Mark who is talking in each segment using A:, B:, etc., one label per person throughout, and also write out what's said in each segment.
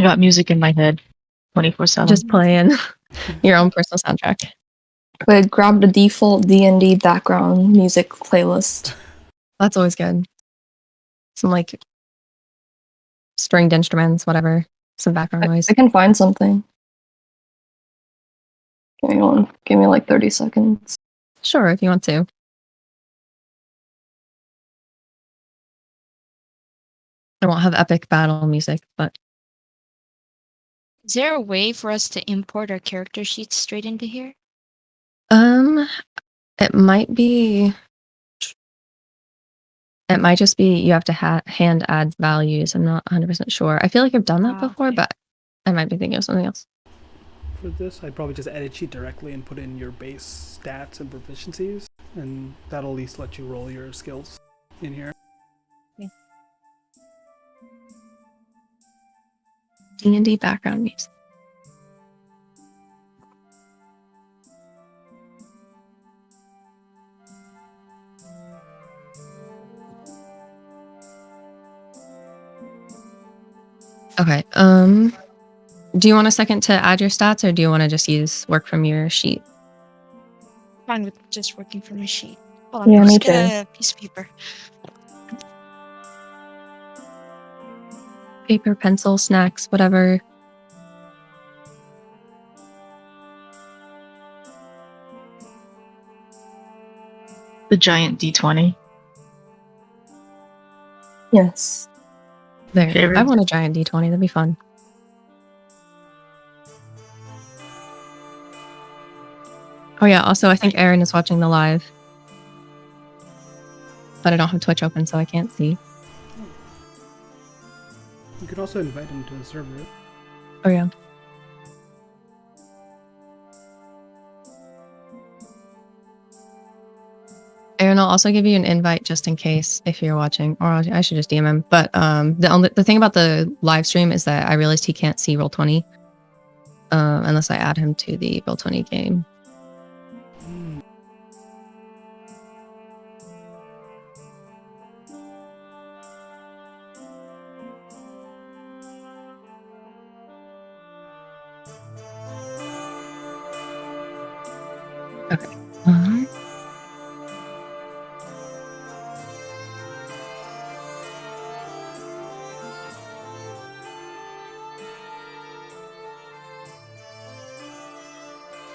A: got music in my head 24/7.
B: Just playing your own personal soundtrack.
C: But grab the default D&D background music playlist.
B: That's always good. Some like stringed instruments, whatever. Some background noise.
C: I can find something. Give me like 30 seconds.
B: Sure, if you want to. I won't have epic battle music, but
D: Is there a way for us to import our character sheets straight into here?
B: it might be. It might just be you have to hand add values. I'm not 100% sure. I feel like I've done that before,
D: Okay.
B: but I might be thinking of something else.
E: For this, I'd probably just edit sheet directly and put in your base stats and proficiencies, and that'll at least let you roll your skills in here.
B: D&D background music. Okay. Do you want a second to add your stats, or do you want to just use work from your sheet?
D: Fine with just working from a sheet. Hold on,
C: Yeah,
D: I'll
C: me
D: just get a piece of paper.
B: Paper, pencil, snacks, whatever.
A: The giant D20.
C: Yes.
B: There.
A: Favorite.
B: I want a giant D20. That'd be fun. Oh yeah, also I think Aaron is watching the live. But I don't have Twitch open, so I can't see.
E: You could also invite him to the server.
B: Oh yeah. Aaron, I'll also give you an invite just in case if you're watching, or I should just DM him. But the thing about the live stream is that I realized he can't see Roll20 unless I add him to the Roll20 game. Okay.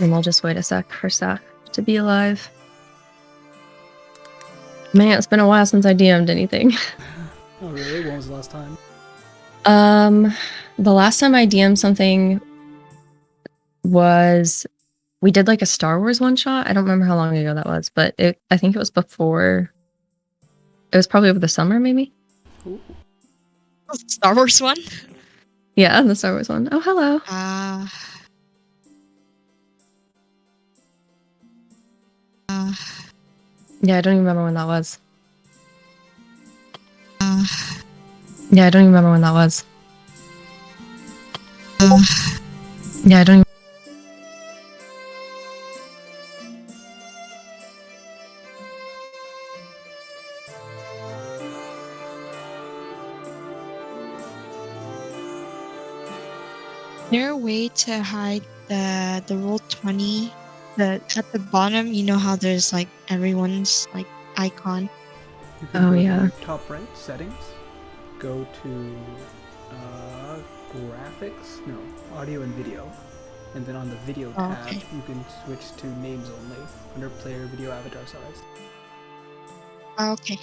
B: And we'll just wait a sec for Seth to be alive. Man, it's been a while since I DM'd anything.
E: Oh really? When was the last time?
B: The last time I DM'd something was we did like a Star Wars one shot. I don't remember how long ago that was, but I think it was before. It was probably over the summer, maybe.
E: Ooh.
D: Star Wars one?
B: Yeah, the Star Wars one. Oh, hello. Yeah, I don't even remember when that was. Yeah, I don't even remember when that was. Yeah, I don't even...
D: Is there a way to hide the Roll20? At the bottom, you know how there's like everyone's like icon.
E: You can
B: Oh,
E: go
B: yeah.
E: to top right, settings, go to graphics, no, audio and video, and then on the video tab,
D: okay.
E: you can switch to names only under player video avatar size.
D: Okay.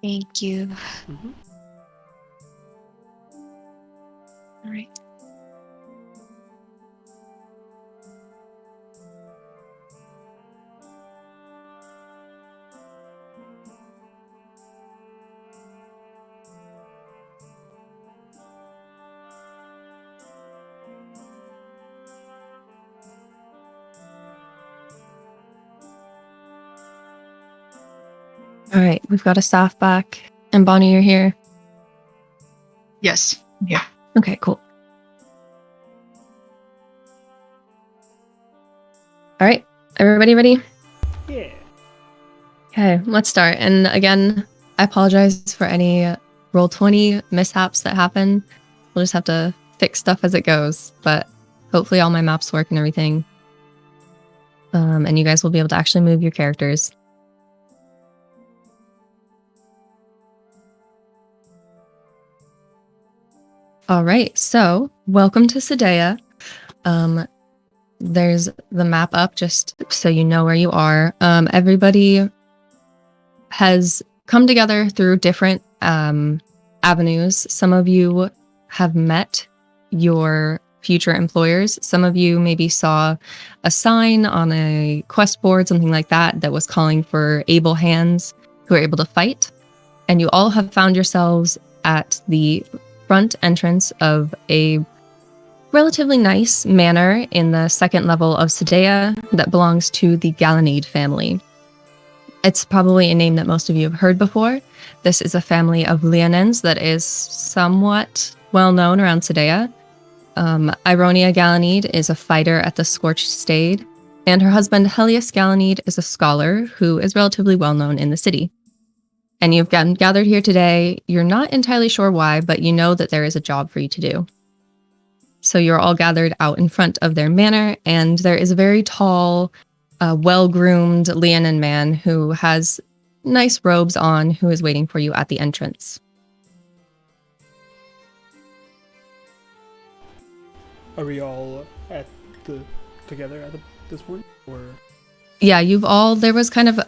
D: Thank you.
E: Mm-hmm.
D: All right.
B: All right, we've got a staff back. And Bonnie, you're here?
A: Yes. Yeah.
B: Okay, cool. All right, everybody ready?
E: Yeah.
B: Okay, let's start. And again, I apologize for any Roll20 mishaps that happen. We'll just have to fix stuff as it goes, but hopefully all my maps work and everything. And you guys will be able to actually move your characters. All right, so welcome to Sedeia. There's the map up just so you know where you are. Everybody has come together through different avenues. Some of you have met your future employers. Some of you maybe saw a sign on a quest board, something like that, that was calling for able hands who are able to fight. And you all have found yourselves at the front entrance of a relatively nice manor in the second level of Sedeia that belongs to the Galanid family. It's probably a name that most of you have heard before. This is a family of Leonins that is somewhat well known around Sedeia. Ironia Galanid is a fighter at the Scorched Stade, and her husband Helios Galanid is a scholar who is relatively well known in the city. And you've gotten gathered here today. You're not entirely sure why, but you know that there is a job for you to do. So you're all gathered out in front of their manor, and there is a very tall, well-groomed Leonin man who has nice robes on, who is waiting for you at the entrance.
E: Are we all together at this point, or?
B: Yeah, there was kind of,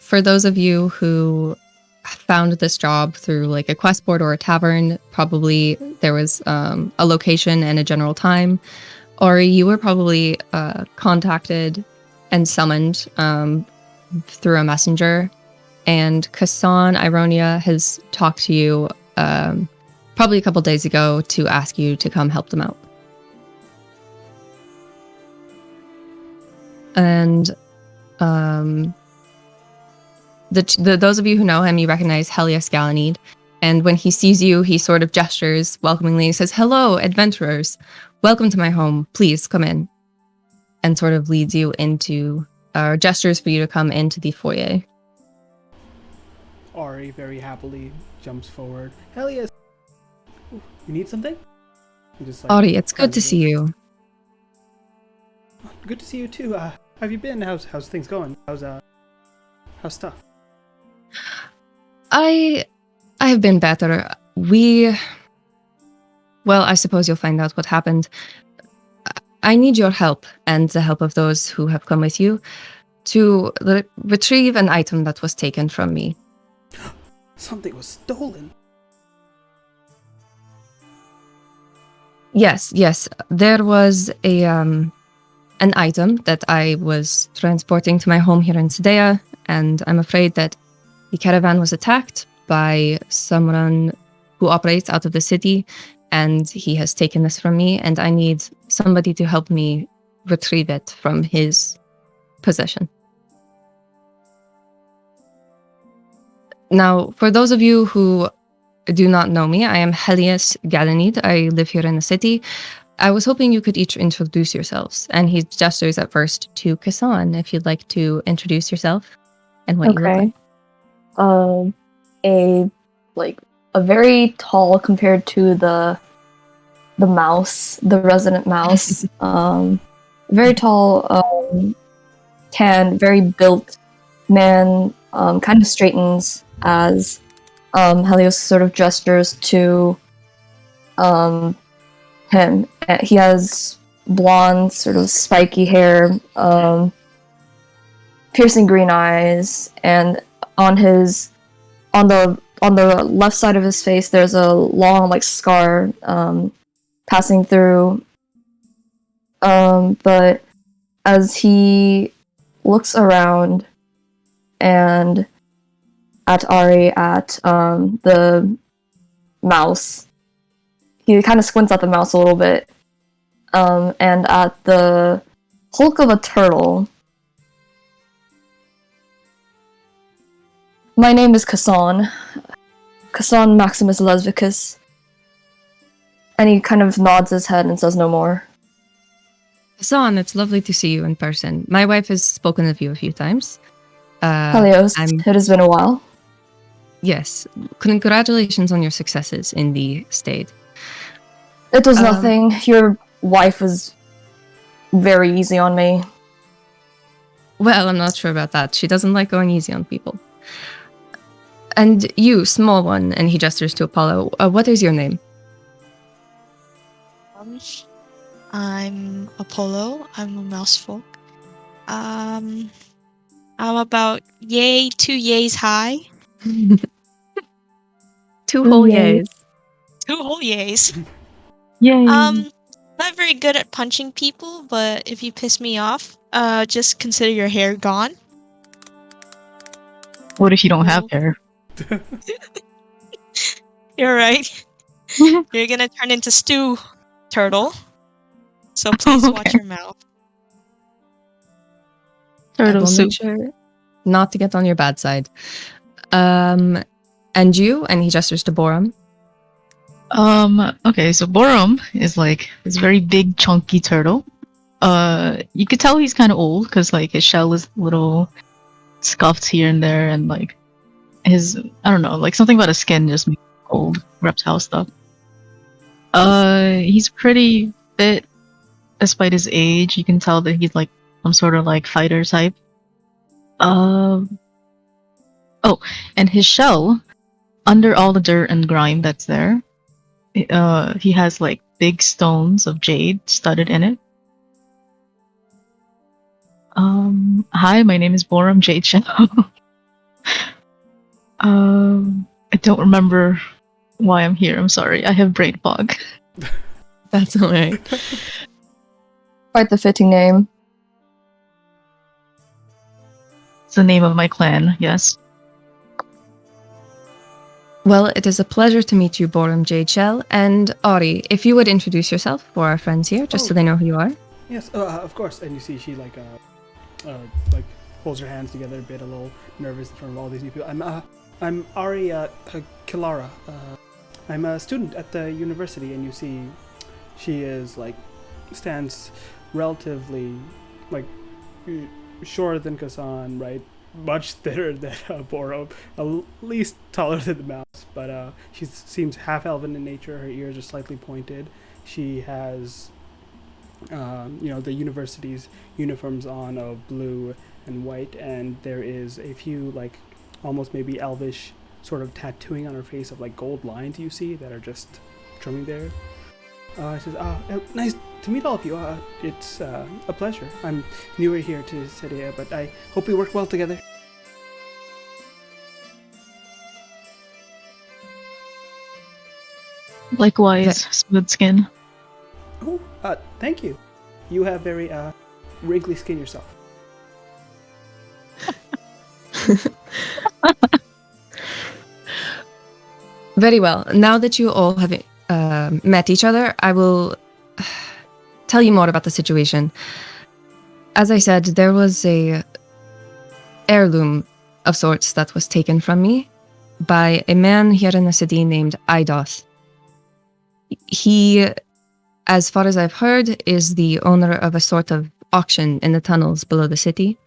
B: for those of you who found this job through like a quest board or a tavern, probably there was a location and a general time, or you were probably contacted and summoned through a messenger, and Kassan Ironia has talked to you probably a couple days ago to ask you to come help them out. And those of you who know him, you recognize Helios Galanid. And when he sees you, he sort of gestures welcomingly. He says, "Hello, adventurers. Welcome to my home. Please come in." And sort of leads you into, gestures for you to come into the foyer.
E: Ari very happily jumps forward. Helios, you need something?
B: Ari, it's good to see you.
E: Good to see you too. How have you been? How's things going? How's stuff?
B: I have been better. Well, I suppose you'll find out what happened. I need your help and the help of those who have come with you to retrieve an item that was taken from me.
E: Something was stolen.
B: Yes. There was an item that I was transporting to my home here in Sedeia, and I'm afraid that the caravan was attacked by someone who operates out of the city, and he has taken this from me, and I need somebody to help me retrieve it from his possession. Now, for those of you who do not know me, I am Helios Galanid. I live here in the city. I was hoping you could each introduce yourselves. And he gestures at first to Kassan, if you'd like to introduce yourself and what you look like.
C: A very tall compared to the mouse, the resident mouse. Very tall, tan, very built man, kind of straightens as Helios sort of gestures to him. He has blonde, sort of spiky hair, piercing green eyes, and on the left side of his face there's a long scar passing through. But as he looks around and at Ari, at the mouse, he kind of squints at the mouse a little bit, and at the hulk of a turtle. "My name is Kassan Maximus Lesbicus." And he kind of nods his head and says no more.
B: Kassan, it's lovely to see you in person. My wife has spoken of you a few times.
C: Helios, it has been a while.
B: Yes. Congratulations on your successes in the state.
C: It was
B: Um,
C: nothing. Your wife was very easy on me.
B: Well, I'm not sure about that. She doesn't like going easy on people. And you, small one, and he gestures to Apollo. What is your name?
D: I'm Apollo. I'm a mouse folk. I'm about 2 yays high.
B: 2 whole
C: Yay.
B: yays.
D: 2 whole yays.
A: Yay.
D: Not very good at punching people, but if you piss me off, just consider your hair gone.
A: What if you don't have hair?
D: You're right. You're gonna turn into stew turtle. So please watch
A: Okay.
D: your mouth.
B: I
A: Turtle
B: will
A: soup.
B: make sure not to get on your bad side. And you, and he gestures to Borum.
A: Okay, so Borum is like this very big, chunky turtle. You could tell he's kind of old because like his shell is a little scuffed here and there, and like his, I don't know, like something about his skin just makes it old reptile stuff. He's pretty fit despite his age. You can tell that he's like some sort of like fighter type. Oh, and his shell, under all the dirt and grime that's there, he has like big stones of jade studded in it. Hi, my name is Borum Jade Shell. I don't remember why I'm here. I'm sorry. I have brain fog.
B: That's all right.
C: Quite the fitting name.
A: It's the name of my clan, yes.
B: Well, it is a pleasure to meet you, Borum Jade Shell. And Ari, if you would introduce yourself for our friends here, just so they know who you are.
E: Yes, of course. And you see she like holds her hands together a bit, a little nervous in front of all these new people. I'm Ari Kilara. I'm a student at the university, and you see she is like stands relatively like shorter than Kasan, right? Much thinner than Boro, at least taller than the mouse. But she seems half elven in nature. Her ears are slightly pointed. She has the university's uniforms on of blue and white, and there is a few like almost maybe elvish sort of tattooing on her face of like gold lines you see that are just trimming there. It says, nice to meet all of you. It's a pleasure. I'm newer here to Sedeia, but I hope we work well together.
A: Likewise, smooth skin.
E: Oh, thank you. You have very wrinkly skin yourself.
B: Very well. Now that you all have met each other, I will tell you more about the situation. As I said, there was a heirloom of sorts that was taken from me by a man here in the city named Idoth. He, as far as I've heard, is the owner of a sort of auction in the tunnels below the city.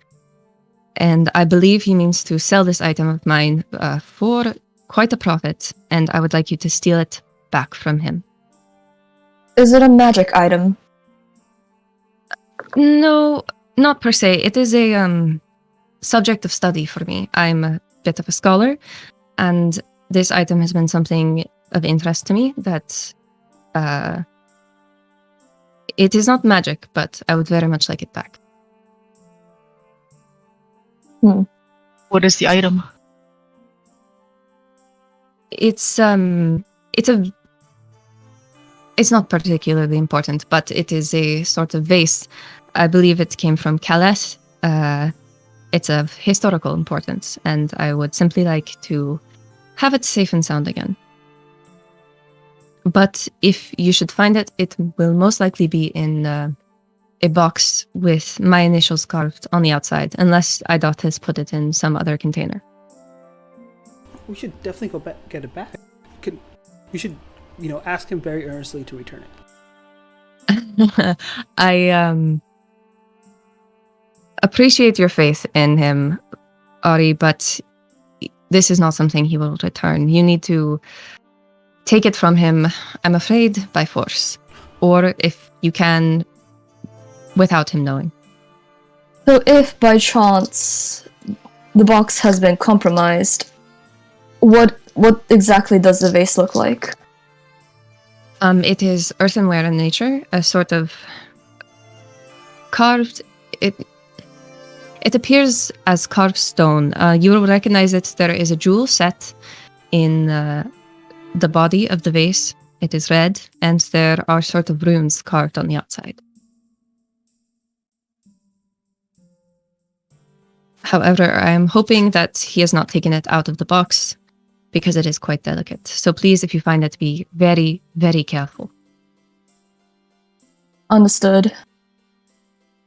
B: And I believe he means to sell this item of mine for quite a profit, and I would like you to steal it back from him.
C: Is it a magic item?
B: No, not per se. It is a subject of study for me. I'm a bit of a scholar, and this item has been something of interest to me that it is not magic, but I would very much like it back.
A: What is the item?
B: It's not particularly important, but it is a sort of vase. I believe it came from Calais. It's of historical importance, and I would simply like to have it safe and sound again. But if you should find it, it will most likely be in a box with my initials carved on the outside, unless Idoth has put it in some other container.
E: We should definitely go back, get it back. We should, ask him very earnestly to return it.
B: I appreciate your faith in him, Ari, but this is not something he will return. You need to take it from him, I'm afraid, by force. Or if you can, without him knowing.
C: So if by chance the box has been compromised, what exactly does the vase look like?
B: It is earthenware in nature, a sort of carved. It appears as carved stone. You will recognize it. There is a jewel set in the body of the vase. It is red, and there are sort of runes carved on the outside. However, I am hoping that he has not taken it out of the box because it is quite delicate. So please, if you find it, be very, very careful.
C: Understood.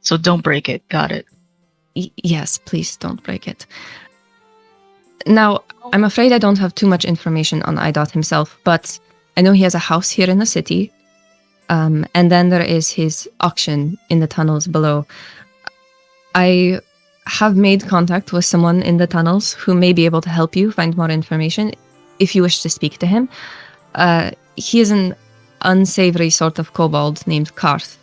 A: So don't break it. Got it.
B: Yes, please don't break it. Now, I'm afraid I don't have too much information on Idot himself, but I know he has a house here in the city. And then there is his auction in the tunnels below. I have made contact with someone in the tunnels who may be able to help you find more information if you wish to speak to him. He is an unsavory sort of kobold named Karth.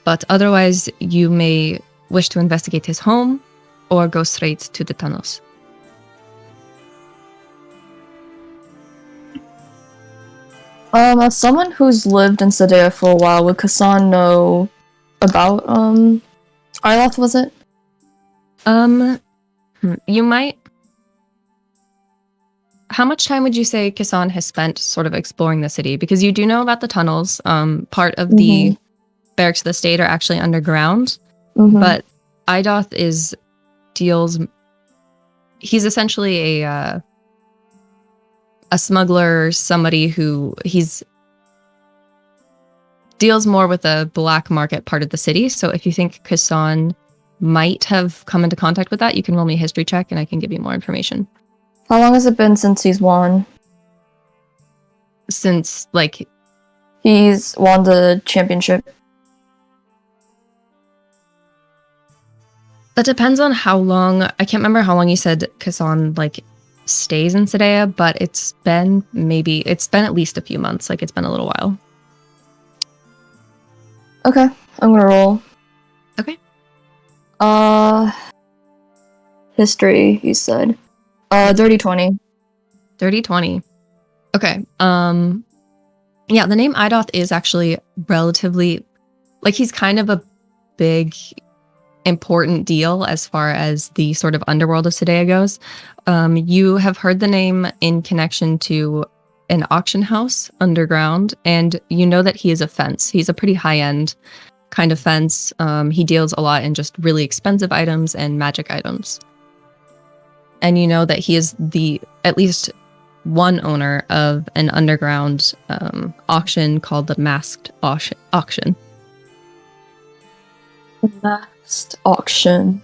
B: But otherwise, you may wish to investigate his home or go straight to the tunnels.
C: As someone who's lived in Sedeia for a while, would Kassan know about, Arloth, was it?
B: You might... How much time would you say Kassan has spent sort of exploring the city? Because you do know about the tunnels. Part of the barracks of the state are actually underground, but Idoth deals... He's essentially a smuggler, somebody who deals more with the black market part of the city. So if you think Kassan might have come into contact with that, you can roll me a history check and I can give you more information.
C: How long has it been since he's won?
B: Since, like...
C: He's won the championship.
B: That depends on how long... I can't remember how long you said Kassan, like, stays in Sedeia, but it's been at least a few months. Like, it's been a little while.
C: Okay, I'm gonna roll.
B: Okay.
C: History, you said. Dirty 20.
B: Dirty 20. Okay. Yeah, the name Idoth is actually relatively... Like, he's kind of a big, important deal as far as the sort of underworld of Sedeia goes. You have heard the name in connection to an auction house underground, and you know that he is a fence. He's a pretty high-end kind of fence. He deals a lot in just really expensive items and magic items. And you know that he is at least one owner of an underground auction called the Masked Auction.
C: The Masked Auction.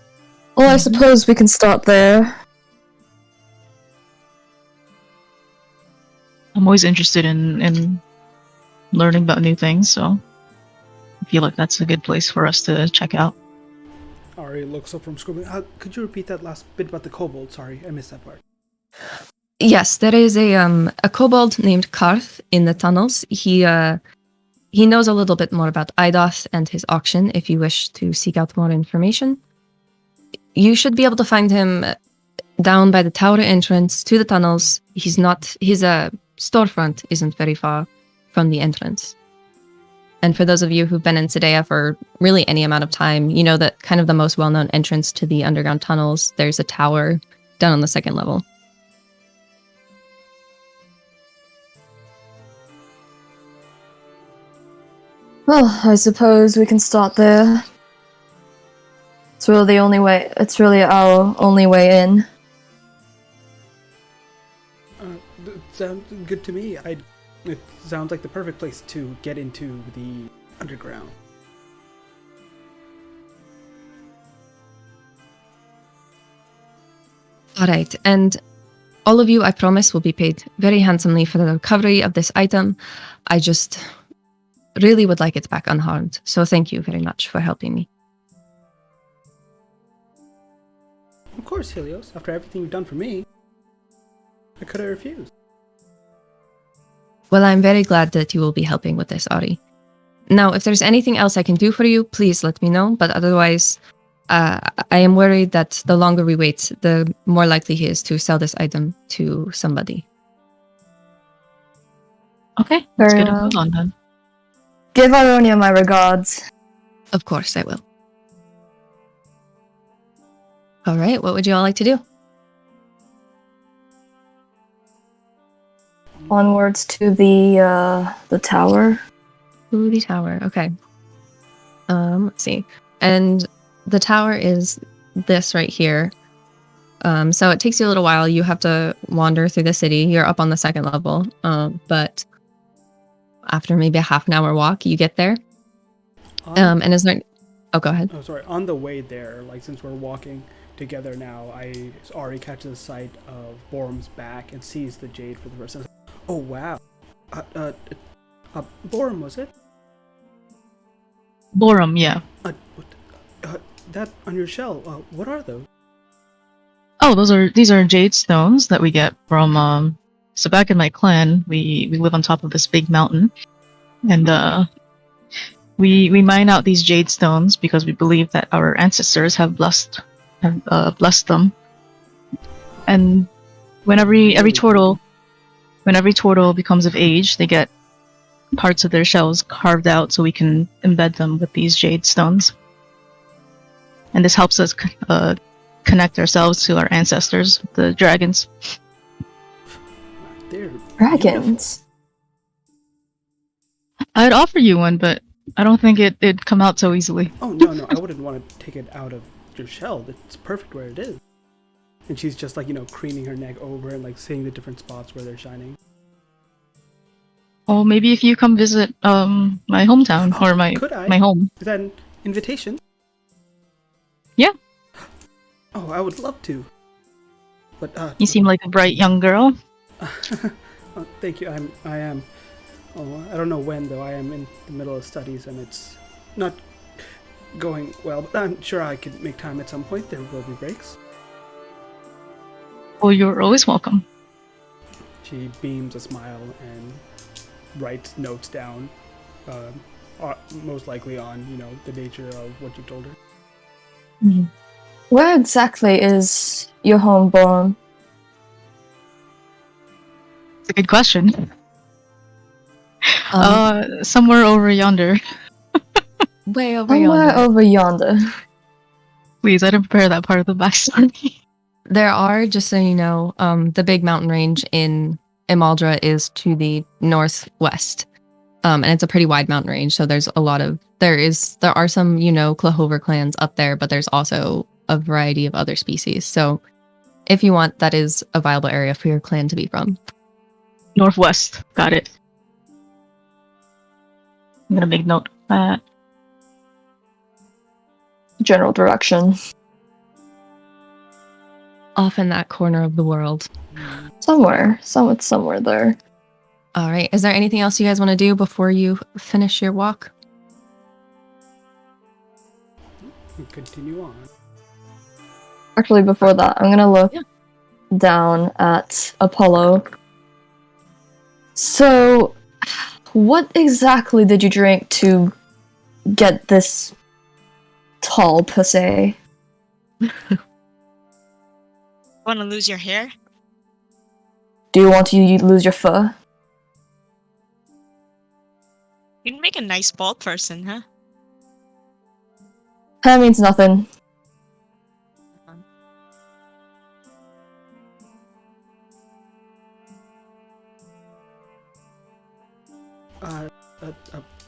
C: Well, I suppose we can start there.
A: I'm always interested in learning about new things, so I feel like that's a good place for us to check out.
E: Ari looks up from scribbling. Could you repeat that last bit about the kobold? Sorry, I missed that part.
B: Yes, there is a kobold named Karth in the tunnels. He knows a little bit more about Idoth and his auction if you wish to seek out more information. You should be able to find him down by the tower entrance to the tunnels. His storefront isn't very far from the entrance. And for those of you who've been in Sedeia for really any amount of time, you know that kind of the most well-known entrance to the underground tunnels, there's a tower down on the second level.
C: Well, I suppose we can start there. It's really our only way in.
E: Sounds good to me. It sounds like the perfect place to get into the underground.
B: All right, and all of you, I promise, will be paid very handsomely for the recovery of this item. I just really would like it back unharmed, so thank you very much for helping me.
E: Of course, Helios. After everything you've done for me, I could have refused.
B: Well, I'm very glad that you will be helping with this, Ari. Now, if there's anything else I can do for you, please let me know. But otherwise, I am worried that the longer we wait, the more likely he is to sell this item to somebody.
A: Okay, let's
C: Very
A: get a
C: well.
A: move on then.
C: Give Ironia my regards.
B: Of course, I will. All right, what would you all like to do?
C: Onwards to the tower.
B: Ooh, the tower. Okay. Let's see. And the tower is this right here. So it takes you a little while. You have to wander through the city. You're up on the second level. But after maybe a half an hour walk, you get there. And is there... Oh, go ahead.
E: Oh, sorry. On the way there, like since we're walking together now, Ari catches sight of Borum's back and sees the jade for the first time. Oh wow, Borum, was it?
A: Borum, yeah.
E: That on your shell. What are those?
A: Oh, these are jade stones that we get from. So back in my clan, we live on top of this big mountain, and we mine out these jade stones because we believe that our ancestors have blessed them. And when every turtle becomes of age, they get parts of their shells carved out so we can embed them with these jade stones. And this helps us connect ourselves to our ancestors, the dragons.
E: They're
C: Dragons.
A: I'd offer you one, but I don't think it'd come out so easily.
E: Oh no, I wouldn't want to take it out of your shell. It's perfect where it is. And she's just like, craning her neck over and like seeing the different spots where they're shining.
A: Oh, maybe if you come visit my hometown or my home.
E: Is that an invitation?
A: Yeah.
E: Oh, I would love to. But
A: You seem like a bright young girl.
E: oh, thank you. I am. Oh, I don't know when though. I am in the middle of studies and it's not going well. But I'm sure I could make time at some point. There will be breaks.
A: Well, you're always welcome.
E: She beams a smile and writes notes down, most likely on the nature of what you told her.
A: Mm-hmm.
C: Where exactly is your home, Borum?
A: It's a good question.
B: Um,
A: Somewhere over yonder.
B: Way over
C: Somewhere
B: yonder.
C: over yonder.
A: Please, I didn't prepare that part of the backstory.
B: There are, just so you know, the big mountain range in Imaldra is to the northwest. And it's a pretty wide mountain range, so there's a lot of... There are some, Clahover clans up there, but there's also a variety of other species. So if you want, that is a viable area for your clan to be from.
A: Northwest. Got it. I'm gonna make note of that.
C: General direction.
B: Off in that corner of the world.
C: Somewhere there.
B: All right. Is there anything else you guys want to do before you finish your walk?
E: We continue on.
C: Actually, before that, I'm gonna look down at Apollo. So, what exactly did you drink to get this tall, per se?
D: Want to lose your hair?
C: Do you want to lose your fur?
D: You'd make a nice bald person, huh?
C: That means nothing.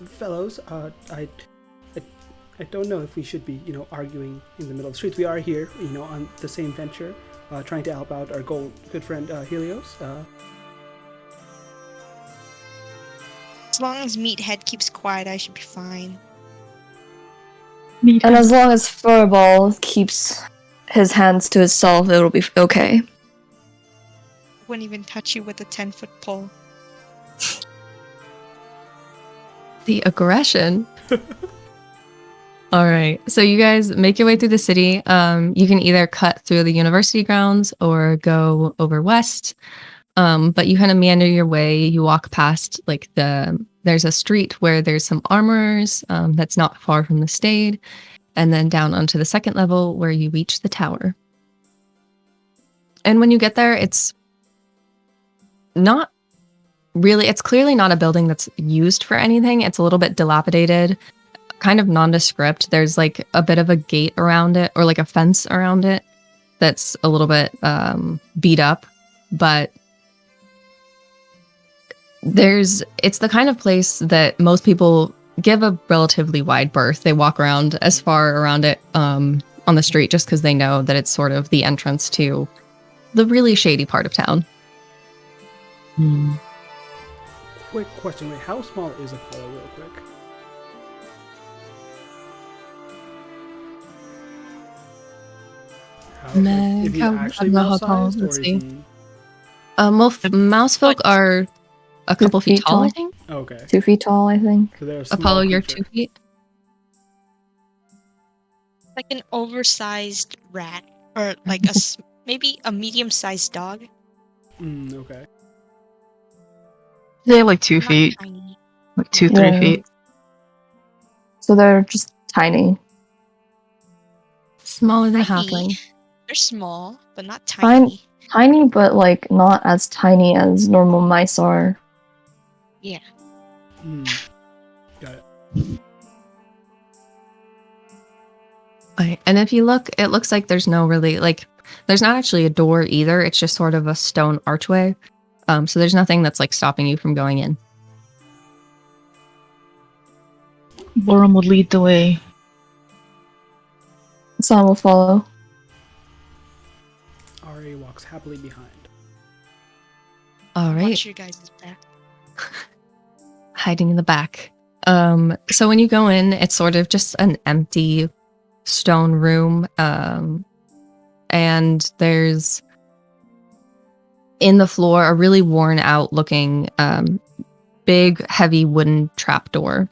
E: Fellows, I don't know if we should be, arguing in the middle of the streets. We are here, on the same venture, trying to help out our good friend Helios.
D: As long as Meathead keeps quiet, I should be fine.
C: And as long as Furball keeps his hands to himself, it'll be okay.
D: Wouldn't even touch you with a 10-foot pole.
B: The aggression. All right. So you guys make your way through the city. You can either cut through the university grounds or go over west. But you kind of meander your way. You walk past like there's a street where there's some armorers that's not far from the stade, and then down onto the second level where you reach the tower. And when you get there, it's not really, it's clearly not a building that's used for anything. It's a little bit dilapidated, kind of nondescript. There's like a bit of a gate around it, or like a fence around it that's a little bit beat up, but it's the kind of place that most people give a relatively wide berth. They walk around as far around it on the street just because they know that it's sort of the entrance to the really shady part of town.
E: Quick question, wait, how small is Apollo real quick? If he actually mouse sized, or is he...
B: Mouse folk are a couple feet tall, I think.
E: Okay.
C: 2 feet tall, I think.
E: So they're a small
B: Apollo, you're
E: creature.
B: 2 feet.
D: Like an oversized rat, or like maybe a medium-sized dog.
E: Okay.
A: They're like 2
D: Not
A: feet,
D: tiny.
A: like 2, 3
C: Yeah.
A: feet.
C: So they're just tiny.
B: Smaller than a
D: Tiny.
B: halfling.
D: They're small, but not
C: Fine.
D: tiny.
C: Tiny, but like not as tiny as normal mice are.
D: Yeah.
E: Got it.
B: Right. And if you look, it looks like there's no really, like, there's not actually a door either. It's just sort of a stone archway. So there's nothing that's like stopping you from going in.
A: Borum would lead the way.
C: Some will follow.
E: Ari walks happily behind.
B: All right.
D: Watch your guys' back.
B: Hiding in the back. So when you go in, it's sort of just an empty stone room. And there's in the floor a really worn out looking big, heavy wooden trapdoor.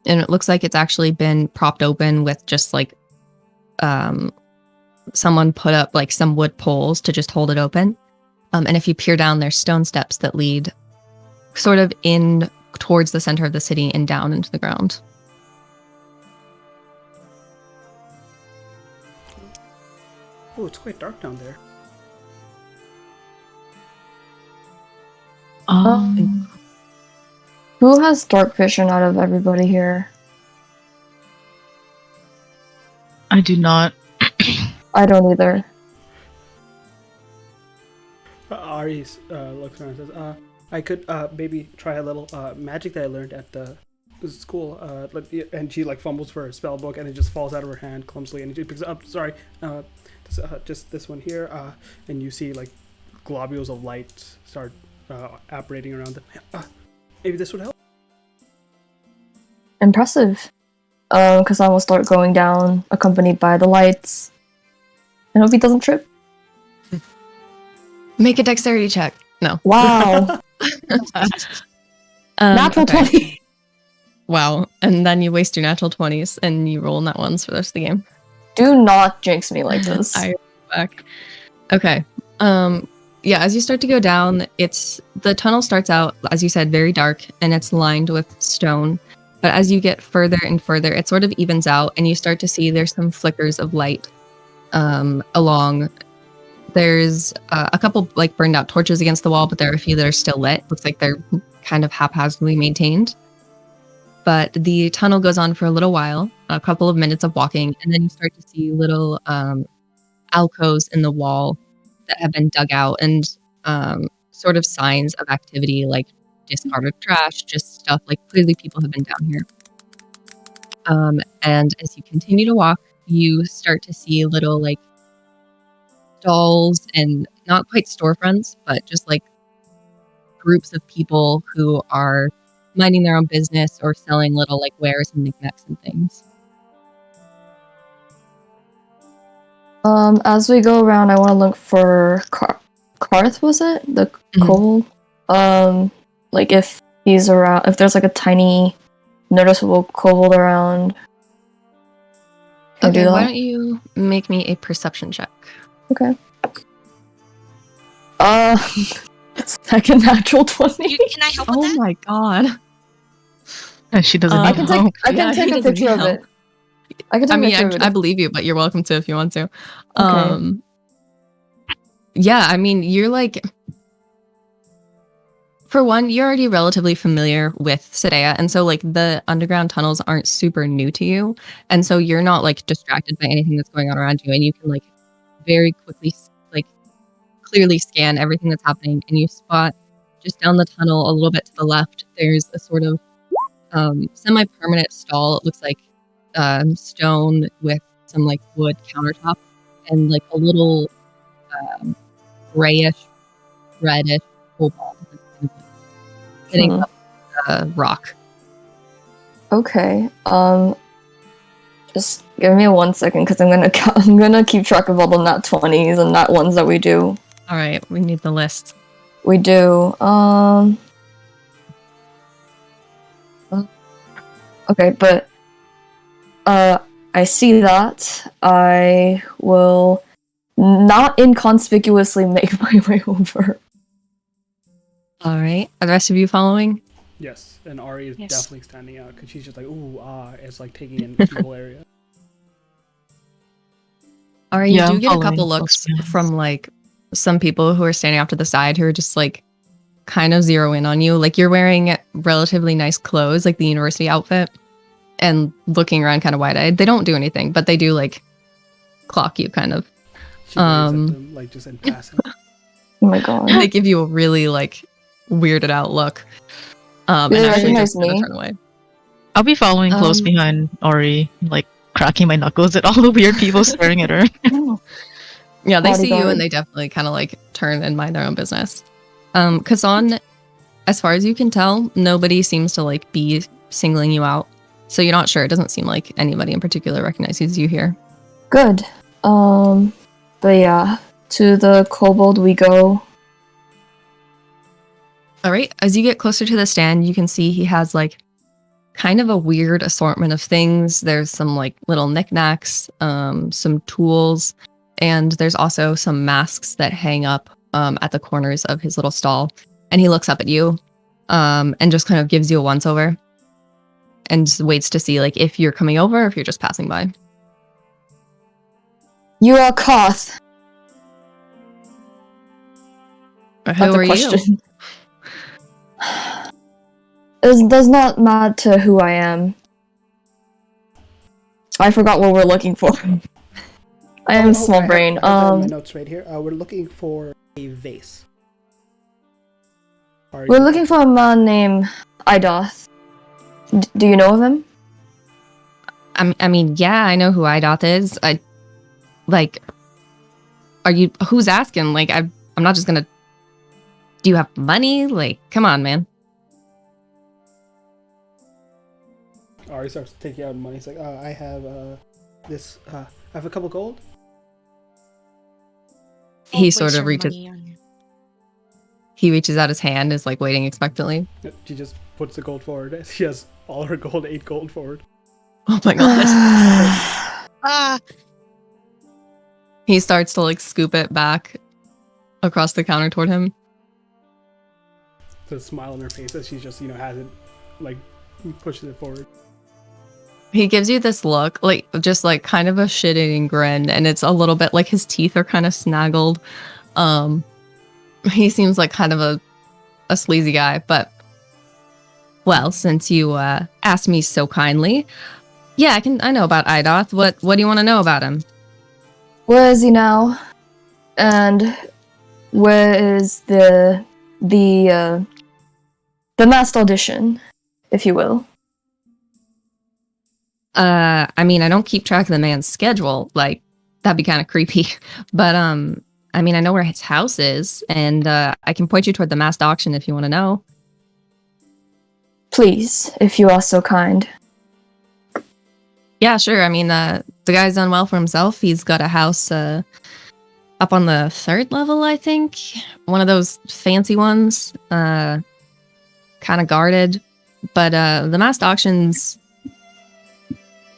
B: And it looks like it's actually been propped open with just like someone put up like some wood poles to just hold it open. And if you peer down, there's stone steps that lead sort of in towards the center of the city and down into the ground.
E: Oh, it's quite dark down there.
C: Who has dark vision out of everybody here?
A: I do not.
C: I don't either.
E: Ari looks around and says, I could maybe try a little magic that I learned at the school. And she like fumbles for her spell book and it just falls out of her hand clumsily and she picks it up. Sorry, just this one here. And you see like globules of light start apparating around them. Maybe this would help.
C: Impressive. Because I will start going down, accompanied by the lights. I hope he doesn't trip.
B: Make a dexterity check. No.
C: Wow. Natural
B: okay.
C: 20.
B: Wow. And then you waste your natural 20s and you roll nat ones for the rest of the game.
C: Do not jinx me like this.
B: I back. Okay. Yeah, as you start to go down, the tunnel starts out, as you said, very dark, and it's lined with stone. But as you get further and further, it sort of evens out, and you start to see there's some flickers of light along. There's a couple like burned out torches against the wall, but there are a few that are still lit. Looks like they're kind of haphazardly maintained. But the tunnel goes on for a little while, a couple of minutes of walking, and then you start to see little alcoves in the wall that have been dug out and sort of signs of activity like discarded trash, just stuff like clearly people have been down here. And as you continue to walk, you start to see little like stalls and not quite storefronts, but just like groups of people who are minding their own business or selling little like wares and knickknacks and things.
C: As we go around, I want to look for Karth, was it? The kobold? Like if he's around, if there's like a tiny noticeable kobold around. Can I do
B: Okay, why
C: that?
B: don't you make me a perception check?
C: Okay. Second natural 20.
D: Can I help with
B: Oh
D: that?
B: my god.
A: She doesn't
B: I
A: need
C: I can
A: help.
C: take
B: Yeah, he
C: a
B: doesn't
C: picture
B: need
C: of
B: help.
C: it. I can take
B: I
C: a
B: mean,
C: picture of it.
B: I believe you, but you're welcome to if you want to.
C: Okay.
B: Yeah, I mean, you're like, for one, you're already relatively familiar with Sedeia, and so like the underground tunnels aren't super new to you, and so you're not like distracted by anything that's going on around you, and you can like very quickly like clearly scan everything that's happening, and you spot just down the tunnel a little bit to the left, there's a sort of semi-permanent stall. It looks like stone with some like wood countertop and like a little grayish, reddish kobold that's kind of like sitting
C: Hmm.
B: up a rock.
C: Okay. Just give me 1 second because I'm gonna keep track of all the nat 20s and nat 1s that we do.
B: All right, we need the list.
C: We do. Okay, but I see that. I will not inconspicuously make my way over.
B: All right, are the rest of you following?
E: Yes, and Ari is
D: Yes.
E: definitely standing out because she's just like, ooh, it's like taking in the whole area.
B: All right, you
A: Yeah,
B: do
A: I'm
B: get a
A: following
B: couple
A: close
B: looks
A: behind.
B: from like some people who are standing off to the side who are just like kind of zero in on you. Like you're wearing relatively nice clothes, like the university outfit, and looking around kind of wide eyed. They don't do anything, but they do like clock you kind of.
E: She waves at them, like just in passing.
C: Oh my god.
B: They give you a really like weirded out look. And
C: Do they
B: actually
C: recognize
B: just kind of
C: me?
B: turn away.
A: I'll be following close
B: Um,
A: behind Ori, like cracking my knuckles at all the weird people staring at her.
C: Oh.
B: Yeah, they see you
C: Bodyguard.
B: and they definitely kind of like turn and mind their own business. Kazan, as far as you can tell, nobody seems to like be singling you out. So you're not sure. It doesn't seem like anybody in particular recognizes you here.
C: Good. But yeah, to the kobold we go.
B: All right. As you get closer to the stand, you can see he has like kind of a weird assortment of things. There's some like little knickknacks, some tools, and there's also some masks that hang up at the corners of his little stall. And he looks up at you and just kind of gives you a once over and just waits to see like if you're coming over or if you're just passing by.
C: You are Koth.
B: Who
C: That's
B: are
C: a
B: you?
C: question. It does not matter who I am. I forgot what we're looking for. I am small brain.
E: I have my notes right here. We're looking for a vase.
C: We're looking for a man named Idoth. Do you know of him?
B: I mean, yeah, I know who Idoth is. Are you? Who's asking? Like, I'm not just gonna. Do you have money? Like, come on, man.
E: Ari starts taking out money. He's like, I have this. I have a couple gold.
B: He
D: Always
B: sort of
D: your
B: reaches.
D: money on you.
B: He reaches out his hand, is like waiting expectantly.
E: She just puts the gold forward. She has all her gold, 8 gold forward.
B: Oh my god!
D: Ah,
B: He starts to like scoop it back across the counter toward him.
E: The smile on her face as she just, has it, like, pushes it forward.
B: He gives you this look, like just like kind of a shit-eating grin, and it's a little bit like his teeth are kind of snaggled. He seems like kind of a sleazy guy, but well, since you asked me so kindly, yeah, I know about Idoth. What do you want to know about him?
C: Where is he now? And where is the masked audition, if you will?
B: I mean, I don't keep track of the man's schedule. Like, that'd be kind of creepy. But I mean, I know where his house is, and I can point you toward the masked auction if you want to know.
C: Please, if you are so kind.
B: Yeah, sure. I mean, the guy's done well for himself. He's got a house up on the 3rd level, I think. One of those fancy ones, kind of guarded. But the masked auction's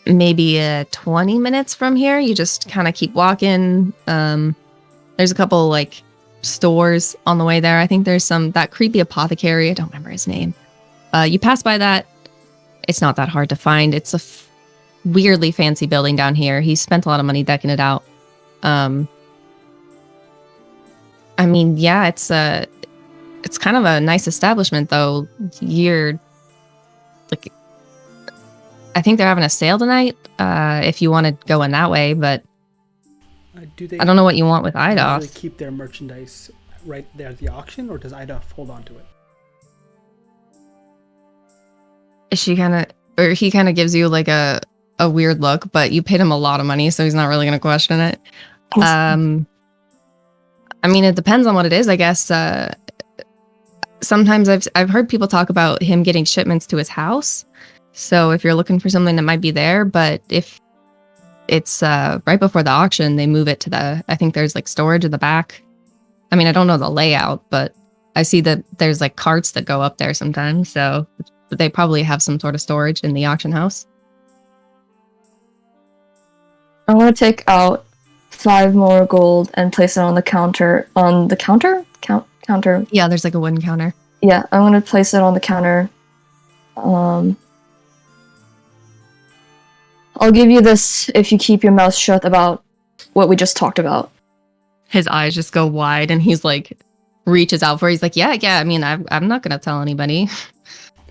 B: maybe 20 minutes from here. You just kind of keep walking. There's a couple like stores on the way there. I think there's that creepy apothecary. I don't remember his name. You pass by that. It's not that hard to find. It's a weirdly fancy building down here. He spent a lot of money decking it out. I mean, yeah, it's kind of a nice establishment though. I think they're having a sale tonight. If you want to go in that way, but
E: Do they
B: I don't know what you want with
E: usually
B: Eidoff.
E: keep their merchandise right there at the auction, or does Eidoff hold on to it?
B: He kind of gives you like a weird look, but you paid him a lot of money, so he's not really going to question it. I mean, it depends on what it is, I guess. Sometimes I've heard people talk about him getting shipments to his house. So if you're looking for something that might be there, but if it's right before the auction, they move it to I think there's like storage in the back. I mean, I don't know the layout, but I see that there's like carts that go up there sometimes. So they probably have some sort of storage in the auction house.
C: I want to take out 5 more gold and place it on the counter. On the counter? Counter.
B: Yeah, there's like a wooden counter.
C: Yeah, I'm going to place it on the counter. I'll give you this if you keep your mouth shut about what we just talked about.
B: His eyes just go wide and he's like, reaches out for it. He's like, yeah, I mean, I'm not going to tell anybody.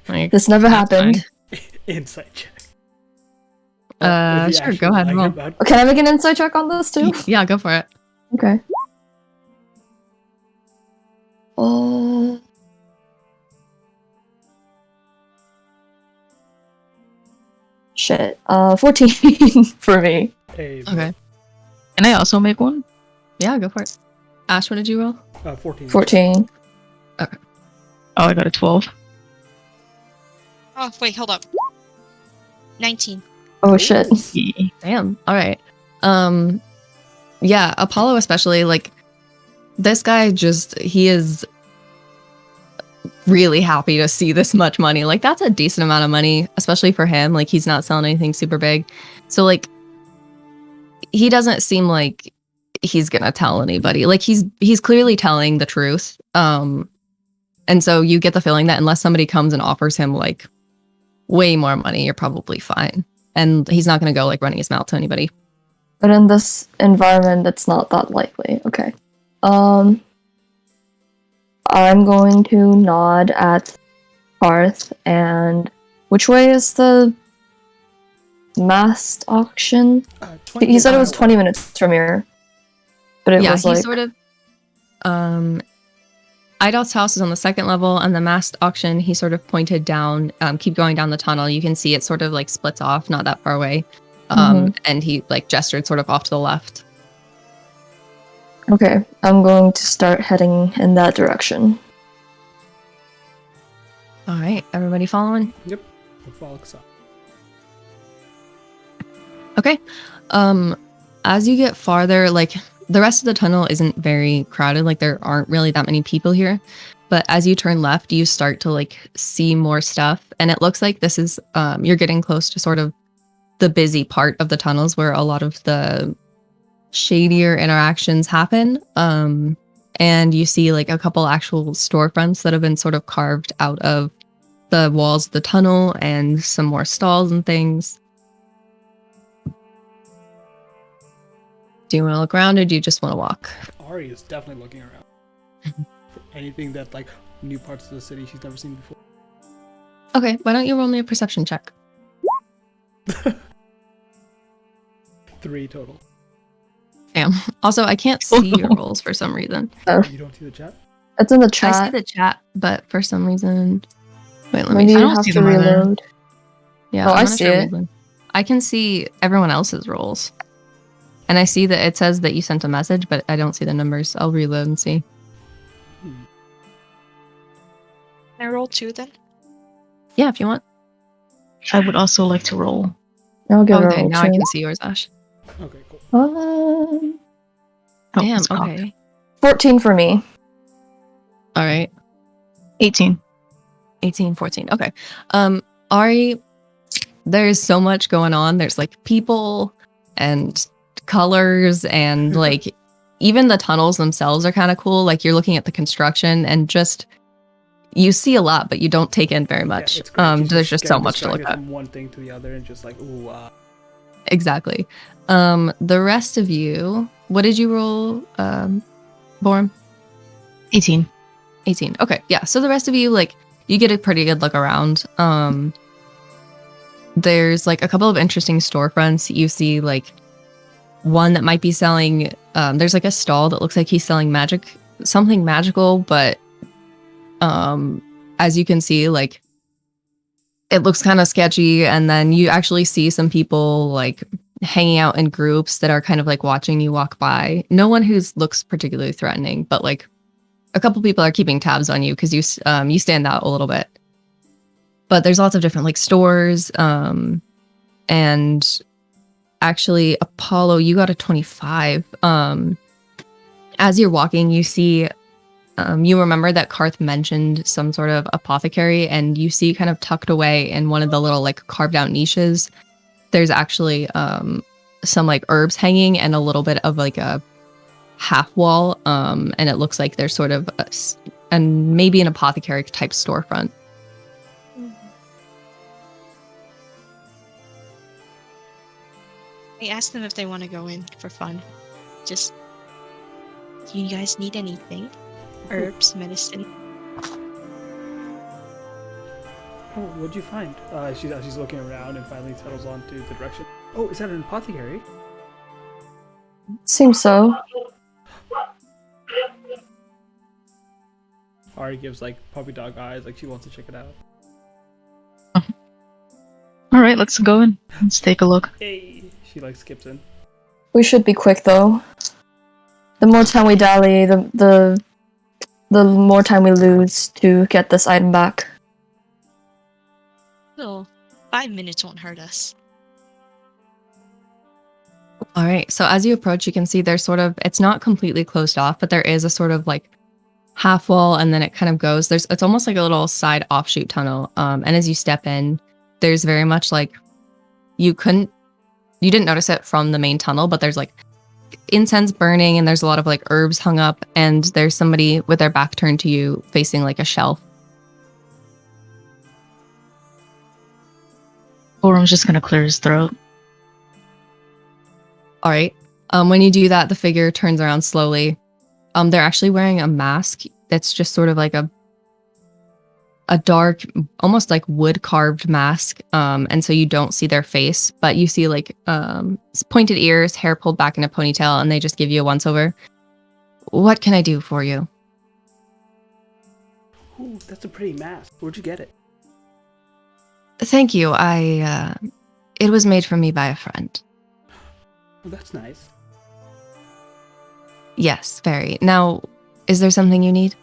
B: Like,
C: This never happened.
E: Insight check.
B: Sure, go ahead. Roll.
C: Can I make an insight check on this too?
B: Yeah, go for it.
C: Okay. Shit. 14 for me.
E: Hey,
B: Okay.
A: Can I also make one?
B: Yeah, go for it. Ash, what did you roll?
E: 14.
C: 14.
A: Oh, I got a 12.
D: Oh, wait, hold up. 19.
C: Oh shit.
B: Damn. All right. Yeah, Apollo especially, like, this guy he is really happy to see this much money. Like, that's a decent amount of money, especially for him. Like, he's not selling anything super big. So, like, he doesn't seem like he's gonna tell anybody. Like, he's clearly telling the truth. And so you get the feeling that unless somebody comes and offers him, like, way more money, you're probably fine. And he's not gonna go, like, running his mouth to anybody.
C: But in this environment, it's not that likely. Okay. I'm going to nod at Parth, and which way is the masked auction? He said it was 20 minutes from here. But it was
B: he
C: like...
B: sort of Idol's house is on the 2nd level, and the masked auction, he sort of pointed down, keep going down the tunnel. You can see it sort of like splits off, not that far away. And he like gestured sort of off to the left.
C: Okay, I'm going to start heading in that direction.
B: All right, everybody following?
E: Yep. We'll follow us up.
B: Okay. As you get farther, like, the rest of the tunnel isn't very crowded. Like, there aren't really that many people here. But as you turn left, you start to like see more stuff. And it looks like this is, you're getting close to sort of the busy part of the tunnels where a lot of the shadier interactions happen. And you see like a couple actual storefronts that have been sort of carved out of the walls of the tunnel, and some more stalls and things. Do you want to look around, or do you just want to walk?
E: Ari is definitely looking around for anything that, like, new parts of the city she's never seen before.
B: Okay, why don't you roll me a perception check?
E: 3 total.
B: Damn. Also, I can't see your rolls for some reason.
E: You don't see the chat?
C: It's in the chat.
B: I see the chat, but for some reason... Wait, let me
C: Maybe
B: see.
C: you
A: don't
C: have
A: see
C: to
A: them either.
C: reload.
B: Yeah,
C: Oh,
B: I'm
C: I
B: not
C: see
B: sure
C: it.
B: reason. I can see everyone else's rolls. And I see that it says that you sent a message, but I don't see the numbers. I'll reload and see.
D: Can I roll 2 then?
B: Yeah, if you want.
A: I would also like to roll.
C: I'll give
B: Okay,
C: her
B: now I can see yours, Ash.
E: Okay, cool.
A: Oh,
B: Damn,
A: it's cocked.
B: okay.
C: 14 for me.
B: All right.
A: 18.
B: 18, 14. Okay. Ari, there's so much going on. There's like people and colors and like even the tunnels themselves are kind of cool. Like you're looking at the construction and just you see a lot, but you don't take in very much.
E: It's great. She's
B: There's just so
E: getting
B: much to look
E: distracted
B: at.
E: from one thing to the other, and just like, ooh,
B: Exactly. The rest of you, what did you roll, Borm?
A: 18.
B: 18. Okay, yeah. So the rest of you, like, you get a pretty good look around. There's like a couple of interesting storefronts. You see like one that might be selling. There's like a stall that looks like he's selling something magical, but as you can see, like it looks kind of sketchy. And then you actually see some people like hanging out in groups that are kind of like watching you walk by. No one who looks particularly threatening, but like a couple people are keeping tabs on you because you stand out a little bit. But there's lots of different like stores. And actually, Apollo, you got a 25. As you're walking, you see, you remember that Karth mentioned some sort of apothecary, and you see kind of tucked away in one of the little like carved out niches, there's actually some like herbs hanging and a little bit of like a half wall. And it looks like there's sort of and maybe an apothecary type storefront.
D: I asked them if they want to go in for fun. Just, do you guys need anything? Herbs, medicine.
E: oh, what'd you find? She's looking around and finally settles on to the direction. Oh, is that an apothecary?
C: Seems so.
E: Ari gives like puppy dog eyes, like she wants to check it out.
A: All right, let's go in. Let's take a look.
E: Hey, she like skips in.
C: We should be quick though. The more time we dally, the more time we lose to get this item back.
D: Well, 5 minutes won't hurt us.
B: All right. So as you approach, you can see there's sort of, it's not completely closed off, but there is a sort of like half wall, and then it kind of goes. It's almost like a little side offshoot tunnel. And as you step in, there's very much like you didn't notice it from the main tunnel, but there's like incense burning, and there's a lot of like herbs hung up, and there's somebody with their back turned to you facing like a shelf.
A: Orum's just gonna clear his throat.
B: All right. When you do that, the figure turns around slowly. They're actually wearing a mask that's just sort of like a dark, almost like wood carved mask. And so you don't see their face, but you see like pointed ears, hair pulled back in a ponytail, and they just give you a once over. What can I do for you?
E: Ooh, that's a pretty mask. Where'd you get it?
B: Thank you. It was made for me by a friend.
E: Oh, that's nice.
B: Yes, very. Now, is there something you need?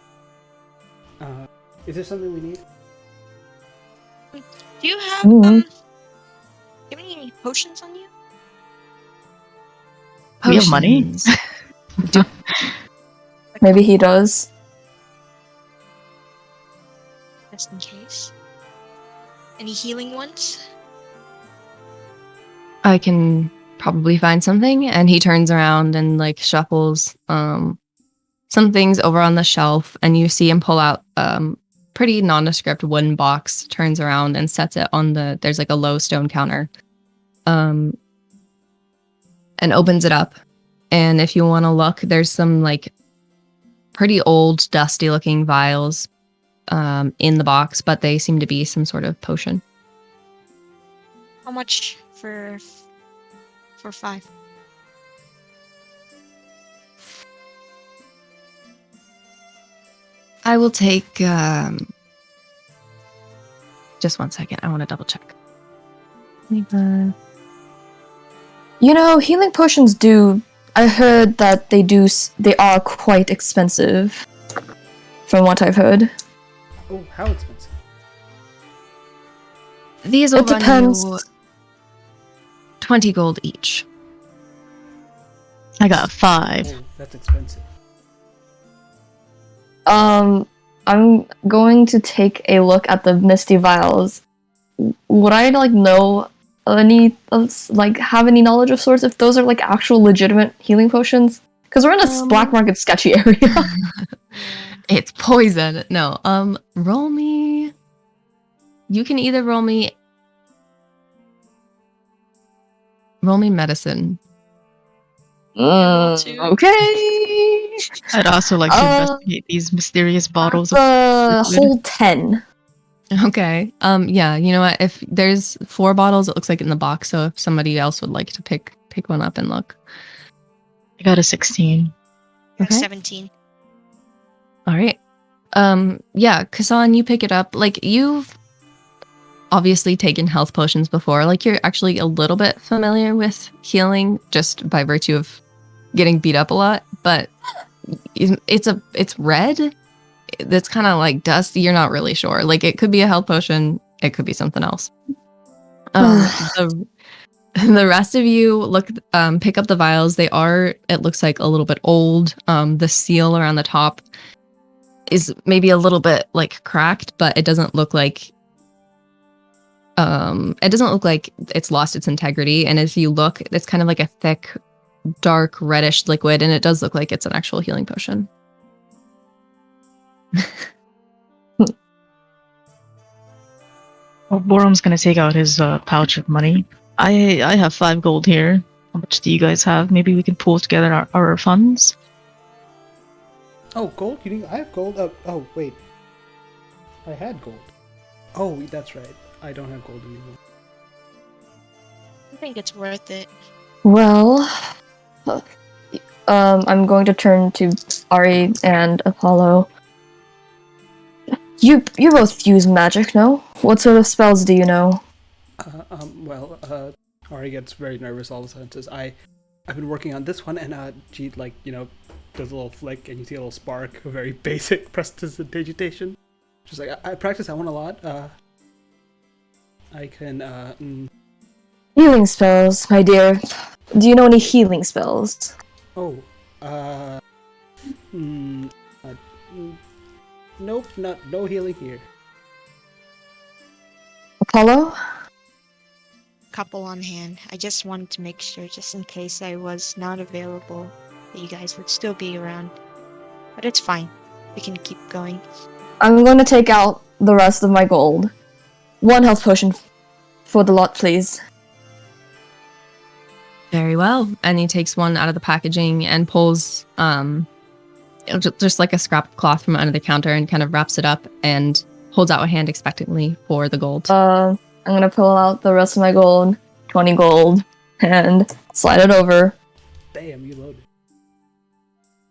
E: Is there something we need?
D: Do you have
C: Mhm.
D: do you have any potions on you?
A: We have money?
B: Potions.
C: Maybe he does.
D: Just in case. Any healing ones?
B: I can probably find something. And he turns around and like shuffles some things over on the shelf, and you see him pull out pretty nondescript wooden box, turns around and sets it on there's like a low stone counter, and opens it up. And if you want to look, there's some like pretty old, dusty looking vials in the box, but they seem to be some sort of potion.
D: How much for 5?
B: I will take just 1 second. I want to double check. 25.
C: You know, healing potions I heard that they are quite expensive. From what I've heard.
E: Oh, how expensive?
B: These will
C: It
B: run
C: depends.
B: you 20 gold each.
A: I got 5.
E: Oh, that's expensive.
C: I'm going to take a look at the misty vials. Would I like know any of like have any knowledge of sorts if those are like actual legitimate healing potions? Because we're in a black market sketchy area.
B: It's poison. No. Roll me. You can either roll me medicine.
C: Okay.
A: I'd also like to investigate these mysterious bottles of liquid.
C: whole 10.
B: Okay. Yeah, you know what? If there's 4 bottles, it looks like in the box, so if somebody else would like to pick one up and look.
A: I got a 16.
B: Okay.
D: 17.
B: All right. Yeah, Kasan, you pick it up. Like, you've obviously taken health potions before. Like, you're actually a little bit familiar with healing just by virtue of getting beat up a lot, but it's red. That's kind of like dust. You're not really sure. Like, it could be a health potion. It could be something else. The rest of you pick up the vials. They are, it looks like, a little bit old. The seal around the top is maybe a little bit like cracked, but it doesn't look like it's lost its integrity. And if you look, it's kind of like a thick, dark, reddish liquid, and it does look like it's an actual healing potion.
A: Well, Borum's gonna take out his pouch of money. I have 5 gold here. How much do you guys have? Maybe we can pool together our funds.
E: Oh, gold? I have gold? Oh, wait. I had gold. Oh, that's right. I don't have gold anymore.
D: I think it's worth it.
C: Well, I'm going to turn to Ari and Apollo. You both use magic, no? What sort of spells do you know?
E: Ari gets very nervous all of a sudden and says, I've been working on this one, and she, like, does a little flick, and you see a little spark, a very basic prestidigitation. She's like, I practice that one a lot. I can,
C: Healing spells, my dear. Do you know any healing spells?
E: nope, no healing here.
C: Apollo?
D: Couple on hand. I just wanted to make sure, just in case I was not available, that you guys would still be around. But it's fine. We can keep going.
C: I'm going to take out the rest of my gold. 1 health potion for the lot, please.
B: Very well. And he takes one out of the packaging and pulls just like a scrap of cloth from under the counter and kind of wraps it up and holds out a hand expectantly for the gold.
C: I'm going to pull out the rest of my gold, 20 gold, and slide it over.
E: Damn, you loaded.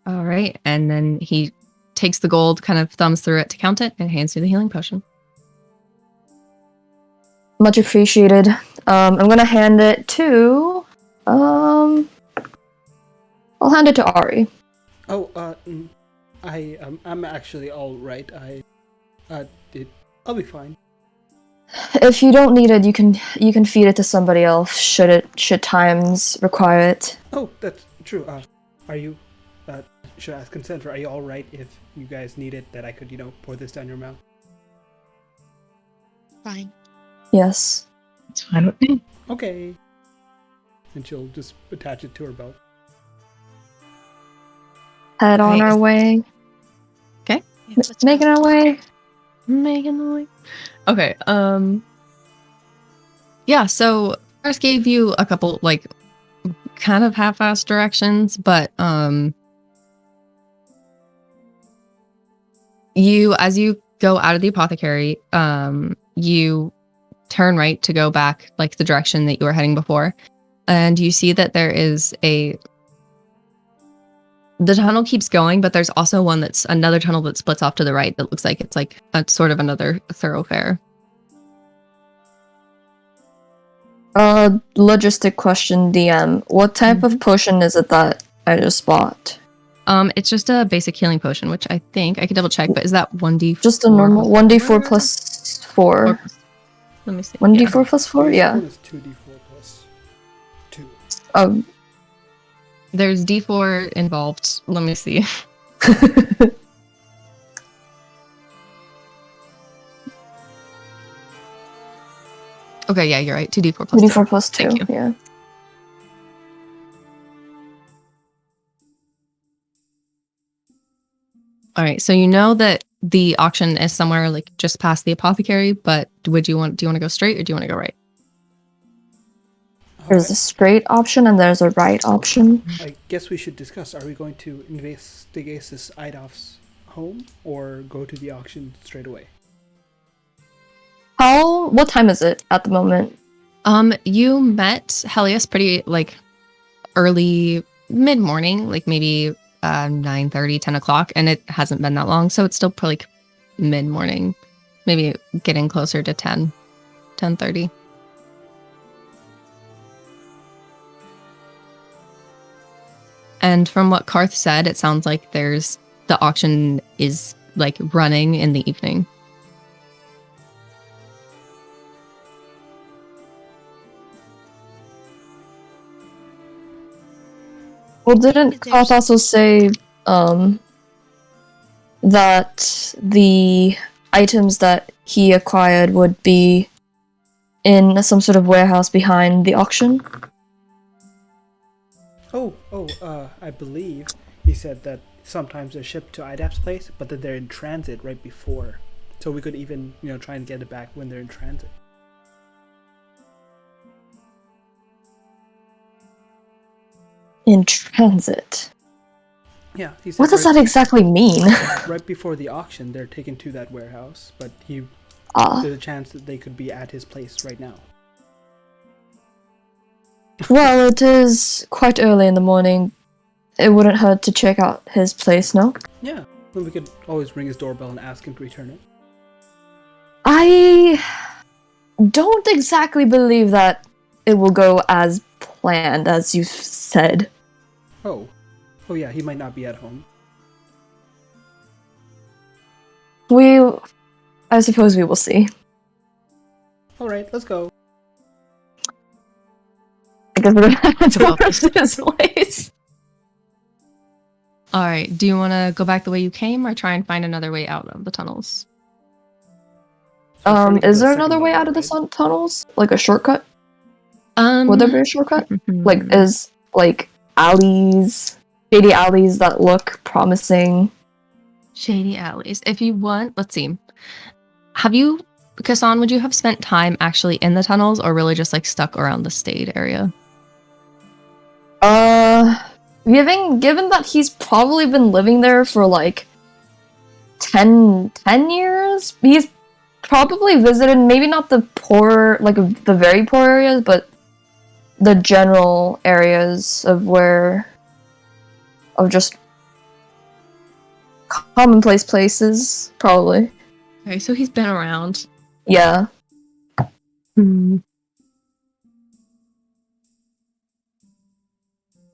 B: All right. And then he takes the gold, kind of thumbs through it to count it, and hands you the healing potion.
C: Much appreciated. I'm going to hand it to... I'll hand it to Ari.
E: Oh, I'm actually all right. I'll be fine.
C: If you don't need it, you can feed it to somebody else should times require it.
E: Oh, that's true. Are you, should I ask consent, or are you all right if you guys need it, that I could, pour this down your mouth?
D: Fine.
C: Yes.
A: It's fine with me.
E: Okay. And she'll just attach it to her belt.
C: Head on our way.
B: Okay.
D: Yeah, let's
C: Making
D: go.
C: our way.
B: Making the way. Okay. Yeah, so first gave you a couple like kind of half-assed directions, but as you go out of the apothecary, you turn right to go back like the direction that you were heading before, and you see that there is the tunnel keeps going, but there's also another tunnel that splits off to the right that looks like it's like a sort of another thoroughfare.
C: Logistic question, DM. What type of potion is it that I just bought?
B: It's just a basic healing potion, which I think I could double check, but is that 1d4?
C: Just a normal 1d4 plus 4.
B: Let me see.
C: 1d4 plus 4? Yeah.
E: It's 2d4 plus 2.
C: Oh.
B: There's d4 involved. Let me see. Okay, yeah, you're right. 2d4 plus
C: 2d4 plus 2.
B: Thank you.
C: Yeah.
B: All right, so you know that the auction is somewhere like just past the apothecary, but do you want to go straight or do you want to go right?
C: There's a straight option and there's a right option.
E: I guess we should discuss. Are we going to investigate this Eidolf's home or go to the auction straight away?
C: What time is it at the moment?
B: You met Helios pretty like early mid-morning, like maybe 9:30, 10 o'clock, and it hasn't been that long, so it's still probably like mid-morning, maybe getting closer to 10:30. And from what Karth said, it sounds like the auction is like running in the evening.
C: Well, didn't
D: There's-
C: Koth also say that the items that he acquired would be in some sort of warehouse behind the auction?
E: I believe he said that sometimes they're shipped to Idap's place, but that they're in transit right before. So we could even, try and get it back when they're in transit.
C: In transit.
E: Yeah, he said
C: What does that exactly mean?
E: right before the auction, they're taken to that warehouse, but there's a chance that they could be at his place right now.
C: Well, it is quite early in the morning. It wouldn't hurt to check out his place, no?
E: Yeah, then we could always ring his doorbell and ask him to return it.
C: I don't exactly believe that it will go as planned, as you said.
E: Oh yeah, he might not be at home.
C: I suppose we will see.
E: Alright, let's go.
C: I guess we're gonna have to walk to his place.
B: All right. Do you want to go back the way you came or try and find another way out of the tunnels?
E: So we're trying to get
C: Is
E: to the
C: there
E: second
C: another way
E: level,
C: out of the
E: right?
C: tunnels? Like a shortcut? Would there be a shortcut? Like,
B: Hmm.
C: is, like, alleys, shady alleys that look promising?
B: Shady alleys. If you want, let's see. Kassan, would you have spent time actually in the tunnels or really just like stuck around the Stade area?
C: Given that he's probably been living there for, like, 10 years, he's probably visited maybe not the poor, like, the very poor areas, but the general areas of just commonplace places, probably.
B: Okay, so he's been around.
C: Yeah.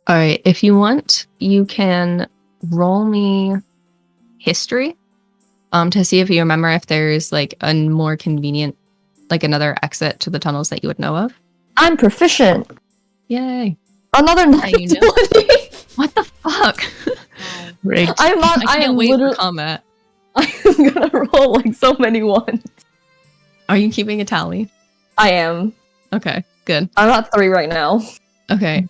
B: All right, if you want, you can roll me history to see if you remember if there's like a more convenient, like another exit to the tunnels that you would know of.
C: I'm proficient.
B: Yay.
C: Another
B: Yeah, you know.
C: 920.
B: What the fuck?
D: Wow.
A: Rigged.
C: I'm not.
B: I
C: I
B: can't
C: am
B: wait
C: literally.
B: for combat.
C: I'm gonna roll like so many ones.
B: Are you keeping a tally?
C: I am.
B: Okay, good.
C: I'm at 3 right now.
B: Okay.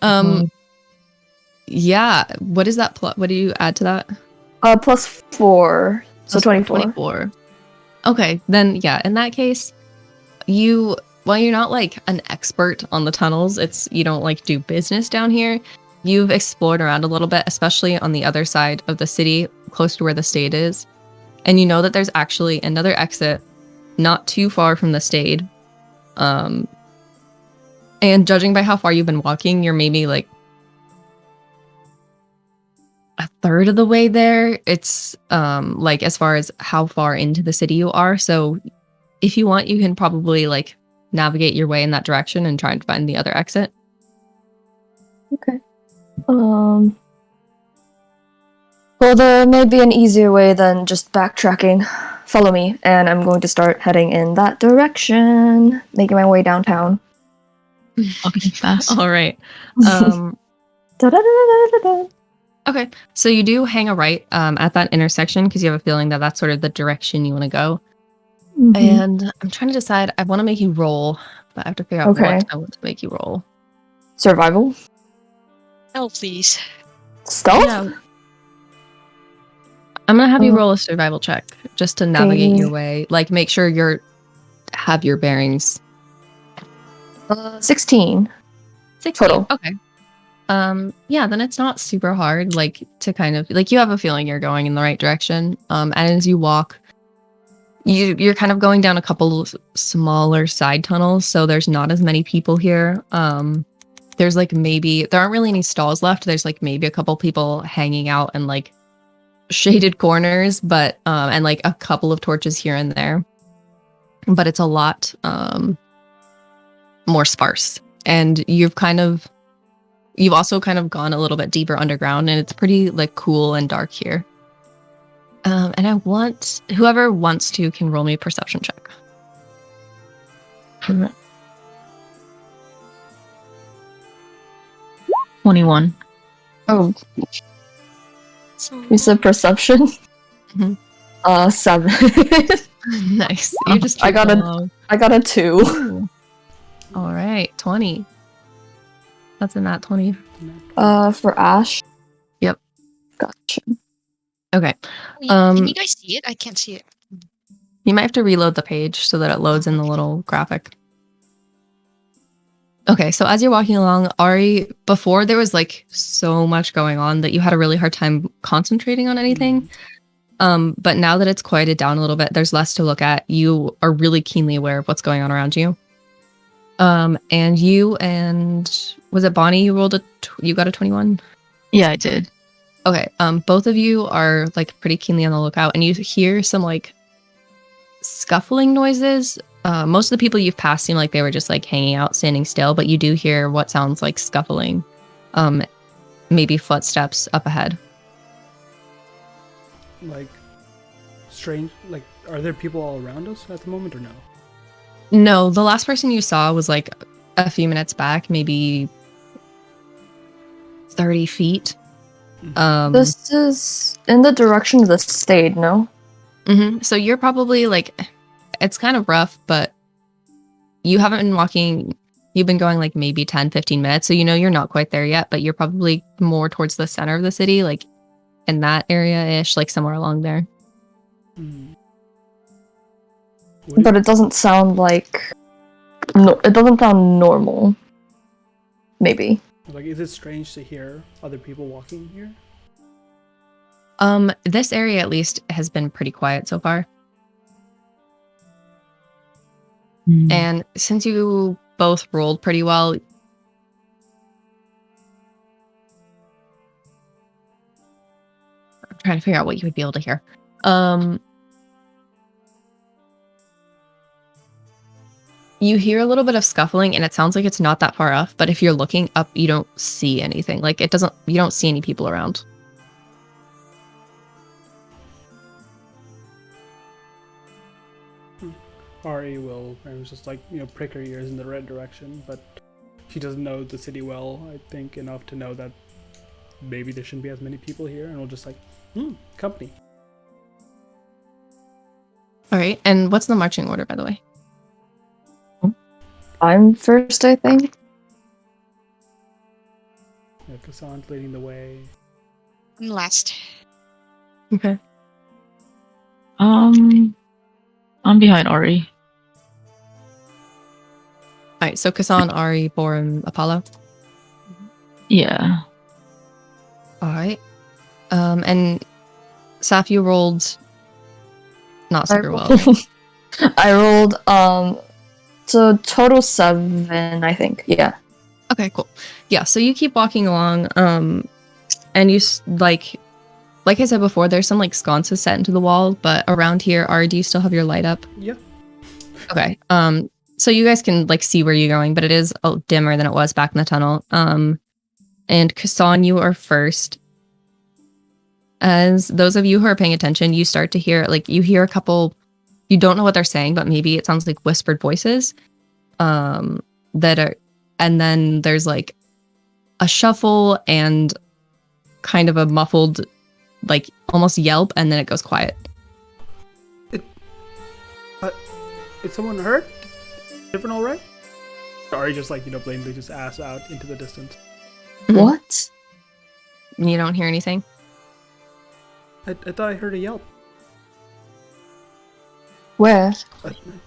B: Yeah. What is that? What do you add to that?
C: Plus 4, so 24.
B: 24. Okay, then yeah. In that case, while you're not like an expert on the tunnels, you don't like do business down here. You've explored around a little bit, especially on the other side of the city, close to where the Stade is, and you know that there's actually another exit, not too far from the Stade. And judging by how far you've been walking, you're maybe like a third of the way there. It's like as far as how far into the city you are. So if you want, you can probably like navigate your way in that direction and try and find the other exit.
C: Okay. Well, there may be an easier way than just backtracking. Follow me, and I'm going to start heading in that direction, making my way downtown.
A: Walking fast.
B: All right.
C: Da-da-da-da-da-da.
B: Okay. So you do hang a right at that intersection because you have a feeling that that's sort of the direction you want to go.
C: Mhm.
B: And I'm trying to decide. I want to make you roll but I have to figure out
C: Okay.
B: what I want to make you roll.
C: Survival?
D: Oh, please.
C: Stealth?
B: Yeah. I'm gonna have you
C: Uh,
B: roll a survival check just to navigate your way. Like, make sure have your bearings.
C: 16.
B: 16.
C: Total.
B: Okay. Yeah, then it's not super hard, like, to kind of, like, you have a feeling you're going in the right direction. And as you walk, you're kind of going down a couple smaller side tunnels, so there's not as many people here. There's like there aren't really any stalls left. There's like maybe a couple people hanging out in like shaded corners, but and like a couple of torches here and there. But it's a lot more sparse. And you've also kind of gone a little bit deeper underground, and it's pretty like cool and dark here. And I want whoever wants to can roll me a perception check.
A: 21.
C: Oh,
D: So
C: you said perception?
B: Mhm.
C: 7.
B: Nice. You just
C: I got a-
B: along.
C: I got a 2.
B: Ooh. All right, 20. That's a nat 20.
C: For Ash?
B: Yep.
C: Gotcha.
B: Okay.
D: can you guys see it? I can't see it.
B: You might have to reload the page so that it loads in the little graphic. Okay, so as you're walking along, Ari, before there was like so much going on that you had a really hard time concentrating on anything. But now that it's quieted down a little bit, there's less to look at. You are really keenly aware of what's going on around you. And you and was it Bonnie? You got a 21?
A: Yeah, I did.
B: Okay. Both of you are like pretty keenly on the lookout, and you hear some like scuffling noises. Most of the people you've passed seem like they were just like hanging out, standing still, but you do hear what sounds like scuffling. Maybe footsteps up ahead.
E: Like, strange, like, are there people all around us at the moment or no?
B: No, the last person you saw was like a few minutes back, maybe 30 feet.
C: This is in the direction of the stade, no?
B: So you're probably like, it's kind of rough, but you haven't been walking, you've been going like maybe 10, 15 minutes. So you know you're not quite there yet, but you're probably more towards the center of the city, like in that area-ish, like somewhere along there.
C: But it doesn't sound like... No, it doesn't sound normal. Maybe.
E: Like, is it strange to hear other people walking here?
B: This area at least has been pretty quiet so far. And since you both rolled pretty well, I'm trying to figure out what you would be able to hear. You hear a little bit of scuffling, and it sounds like it's not that far off, but if you're looking up, you don't see anything. Like, you don't see any people around.
E: Ari will just like, prick her ears in the right direction, but she doesn't know the city well, I think, enough to know that maybe there shouldn't be as many people here, and we'll just like, company.
B: All right, and what's the marching order, by the way?
C: I'm first, I think.
E: Yeah, Kassan's leading the way.
D: I'm last.
B: Okay.
A: I'm behind Ari.
B: All right, so Kassan, Ari, Borum, Apollo.
A: Yeah.
B: All right. And Saf, you rolled not super well.
C: I rolled, so total 7, I think. Yeah.
B: Okay, cool. Yeah, so you keep walking along, and you like I said before, there's some like sconces set into the wall, but around here, Ari, do you still have your light up?
E: Yeah.
B: Okay. So you guys can like see where you're going, but it is dimmer than it was back in the tunnel. And Kassan, you are first. As those of you who are paying attention, you start to hear you hear a couple. You don't know what they're saying, but maybe it sounds like whispered voices. That are, and then there's like a shuffle and kind of a muffled, like almost yelp, and then it goes quiet.
E: Is someone hurt? Everyone all right? Ari just like blatantly just ass out into the distance.
B: Mhm.
C: What?
B: You don't hear anything?
E: I thought I heard a yelp.
C: Where?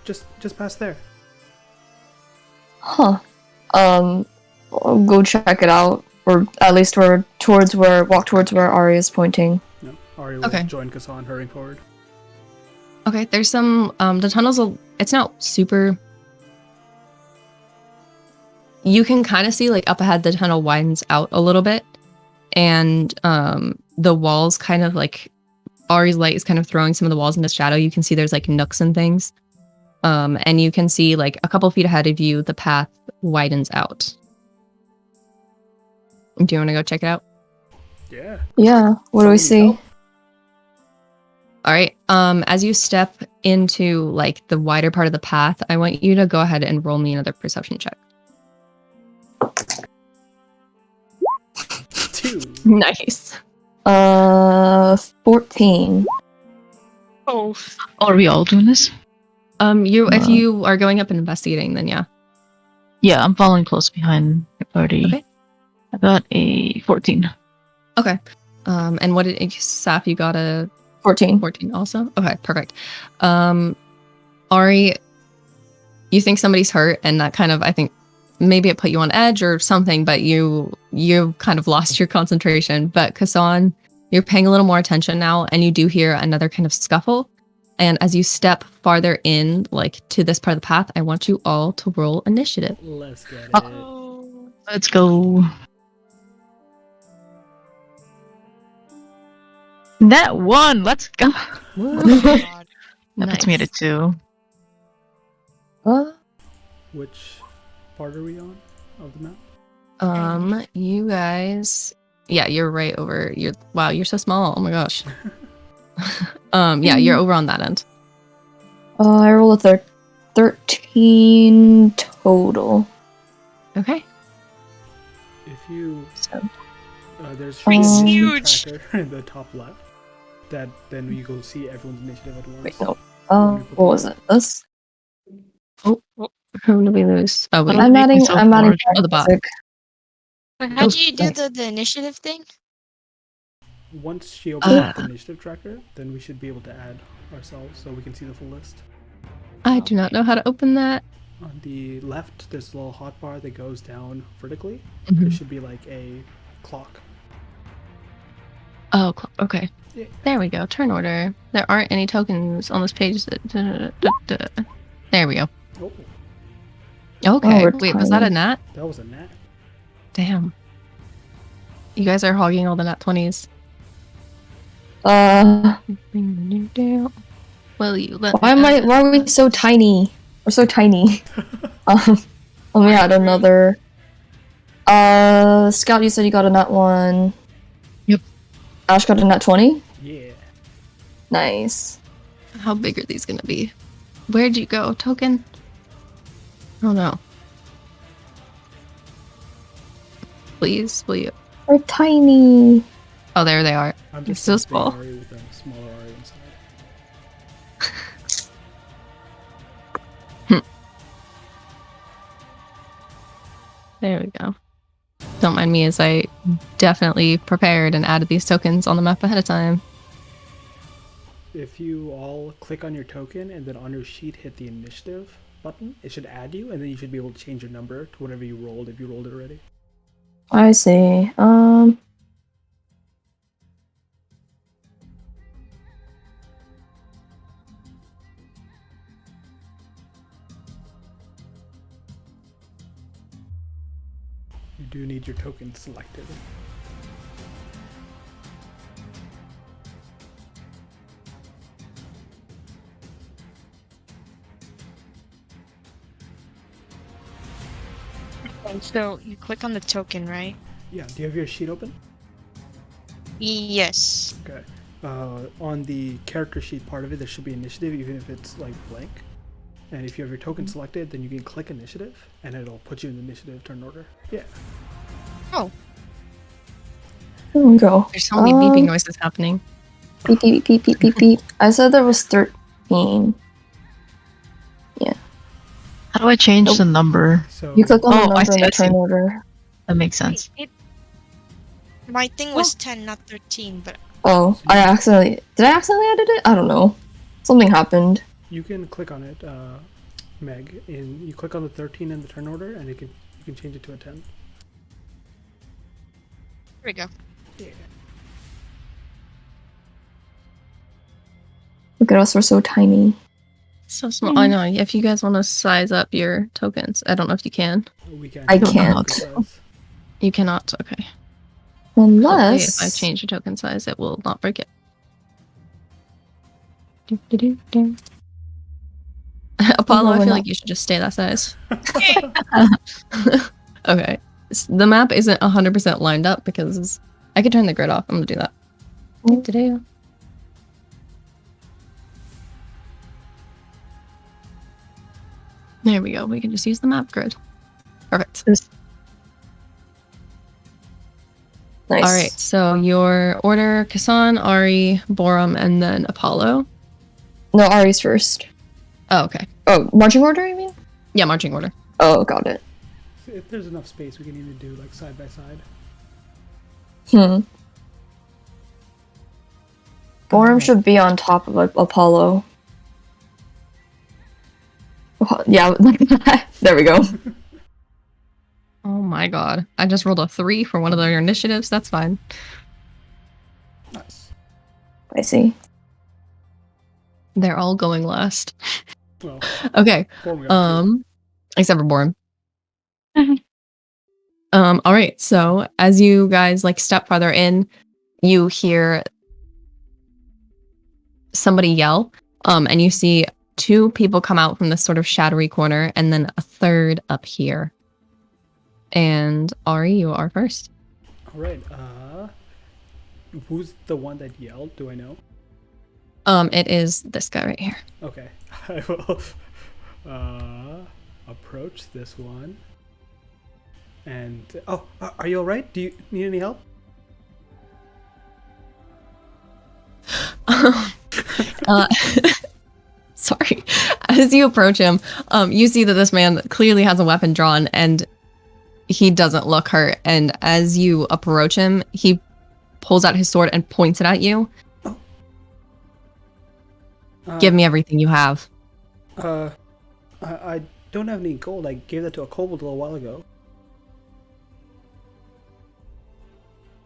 E: Just past there.
C: Huh. I'll go check it out, or at least walk towards where Ari is pointing.
E: No, Ari will
B: Okay.
E: join Kassan hurrying forward.
B: Okay, there's some the tunnel's it's not super. You can kind of see like up ahead the tunnel widens out a little bit, and the walls kind of like Ari's light is kind of throwing some of the walls into shadow. You can see there's like nooks and things, and you can see like a couple feet ahead of you the path widens out. Do you want to go check it out?
E: Yeah.
C: Yeah. What do we see?
E: Help.
B: All right. As you step into like the wider part of the path, I want you to go ahead and roll me another perception check.
E: 2.
B: Nice.
C: 14.
D: Oh,
A: Are we all doing this?
B: If you are going up and investigating, then yeah.
A: Yeah, I'm following close behind the party.
B: Okay.
A: I got a 14.
B: Okay. And what did Saf? You got a
C: 14.
B: 14 also? Okay, perfect. Ari, you think somebody's hurt, and that kind of, I think, maybe it put you on edge or something, but you kind of lost your concentration. But Kassan, you're paying a little more attention now, and you do hear another kind of scuffle. And as you step farther in, like to this part of the path, I want you all to roll initiative.
E: Let's get it.
D: oh.
A: Let's go. That one! Let's go!
D: God.
A: That puts me at a 2.
E: Which part are we on of the map?
B: You guys, yeah, you're right over. Wow, you're so small. Oh my gosh. Yeah, you're over on that end.
C: I rolled a 13 total.
B: Okay.
E: If you
C: So,
E: there's
D: It's
C: Um,
D: huge.
E: tracker in the top left. That then you go see everyone's initiative at once.
C: wait, no. What was it? This?
B: Who did we lose? Oh, wait.
A: Don't
C: I'm
A: make me
C: adding.
A: so
C: I'm adding.
A: large.
B: Oh, the bot.
C: music.
D: How do you do
C: thanks.
D: the initiative thing?
E: Once she opens up the initiative tracker, then we should be able to add ourselves so we can see the full list.
B: I do not know how to open that.
E: On the left, there's a little hotbar that goes down vertically.
B: Mhm.
E: There should be like a clock.
B: Oh, okay.
E: Yeah.
B: There we go. Turn order. There aren't any tokens on this page. There we go.
E: Oh,
B: Okay.
C: we're
B: Wait, was that a
C: tiny.
B: nat?
E: that was a nat.
B: Damn. You guys are hogging all the nat 20s. Will you let
C: Why are we so tiny? We're so tiny. Let me add another. Scout, you said you got a nat 1.
A: Yep.
C: Ash got a nat 20.
E: Yeah.
C: Nice.
B: How big are these gonna be? Where'd you go, token? Oh no. Please, will you?
C: We're tiny.
B: Oh, there they are.
E: I'm
B: You're
E: just
B: so
E: a big
B: small.
E: Ari with a smaller Ari inside.
B: There we go. Don't mind me as I definitely prepared and added these tokens on the map ahead of time.
E: If you all click on your token and then on your sheet hit the initiative button, it should add you, and then you should be able to change your number to whatever you rolled if you rolled it already.
C: I see.
E: You do need your token selected.
D: And so you click on the token, right?
E: Yeah, do you have your sheet open?
D: Yes.
E: Okay. On the character sheet part of it, there should be initiative, even if it's like blank. And if you have your token selected, then you can click initiative, and it'll put you in the initiative turn order. Yeah.
D: Oh,
C: Here we go.
B: There's so many beeping noises happening.
C: Beep, beep, beep, beep, beep, beep. I said there was 13.
A: How do I change
C: Nope.
A: the number?
E: So
C: You click on the
A: Oh, I
C: number in
A: see, I
C: the turn
A: see.
C: order.
A: That makes sense.
D: My thing was 10, not 13, but
C: Oh,
E: So
C: I
E: you-
C: accidentally... Did I accidentally edit it? I don't know. Something happened.
E: you can click on it, Meg. You click on the 13 in the turn order, and you can change it to a 10.
D: here we go.
E: Yeah.
C: Look at us, we're so tiny.
B: So small. I know. If you guys want to size up your tokens, I don't know if you can.
E: We can.
C: I
A: don't know how
C: can't.
A: to.
B: You cannot. Okay. Hopefully,
C: Unless...
B: if I change your token size, it will not break it. Do. Apollo, I
C: we're
B: feel
C: not.
B: like you should just stay that size. Okay. The map isn't 100% lined up because I could turn the grid off. I'm gonna do that. Do. There we go. We can just use the map grid. Perfect.
C: Nice.
B: All right. So your order: Kassan, Ari, Borum, and then Apollo.
C: No, Ari's first.
B: Oh, okay.
C: Oh, marching order, you mean?
B: Yeah, marching order.
C: Oh, got it.
E: If there's enough space, we can even do like side by side.
C: Borum should be on top of Apollo. Yeah, there we go.
B: Oh my god. I just rolled a 3 for one of their initiatives. That's fine.
E: Nice.
C: I see.
B: They're all going last.
E: Well,
B: Okay.
E: form we got two.
B: Except for Borum. All right. So as you guys like step farther in, you hear somebody yell, and you see 2 people come out from this sort of shadowy corner, and then a third up here. And Ari, you are first.
E: All right. Who's the one that yelled? Do I know?
B: It is this guy right here.
E: Okay. I will approach this one. And are you all right? Do you need any help?
B: Sorry. As you approach him, you see that this man clearly has a weapon drawn and he doesn't look hurt. And as you approach him, he pulls out his sword and points it at you. Give me everything you have.
E: I don't have any gold. I gave that to a kobold a little while ago.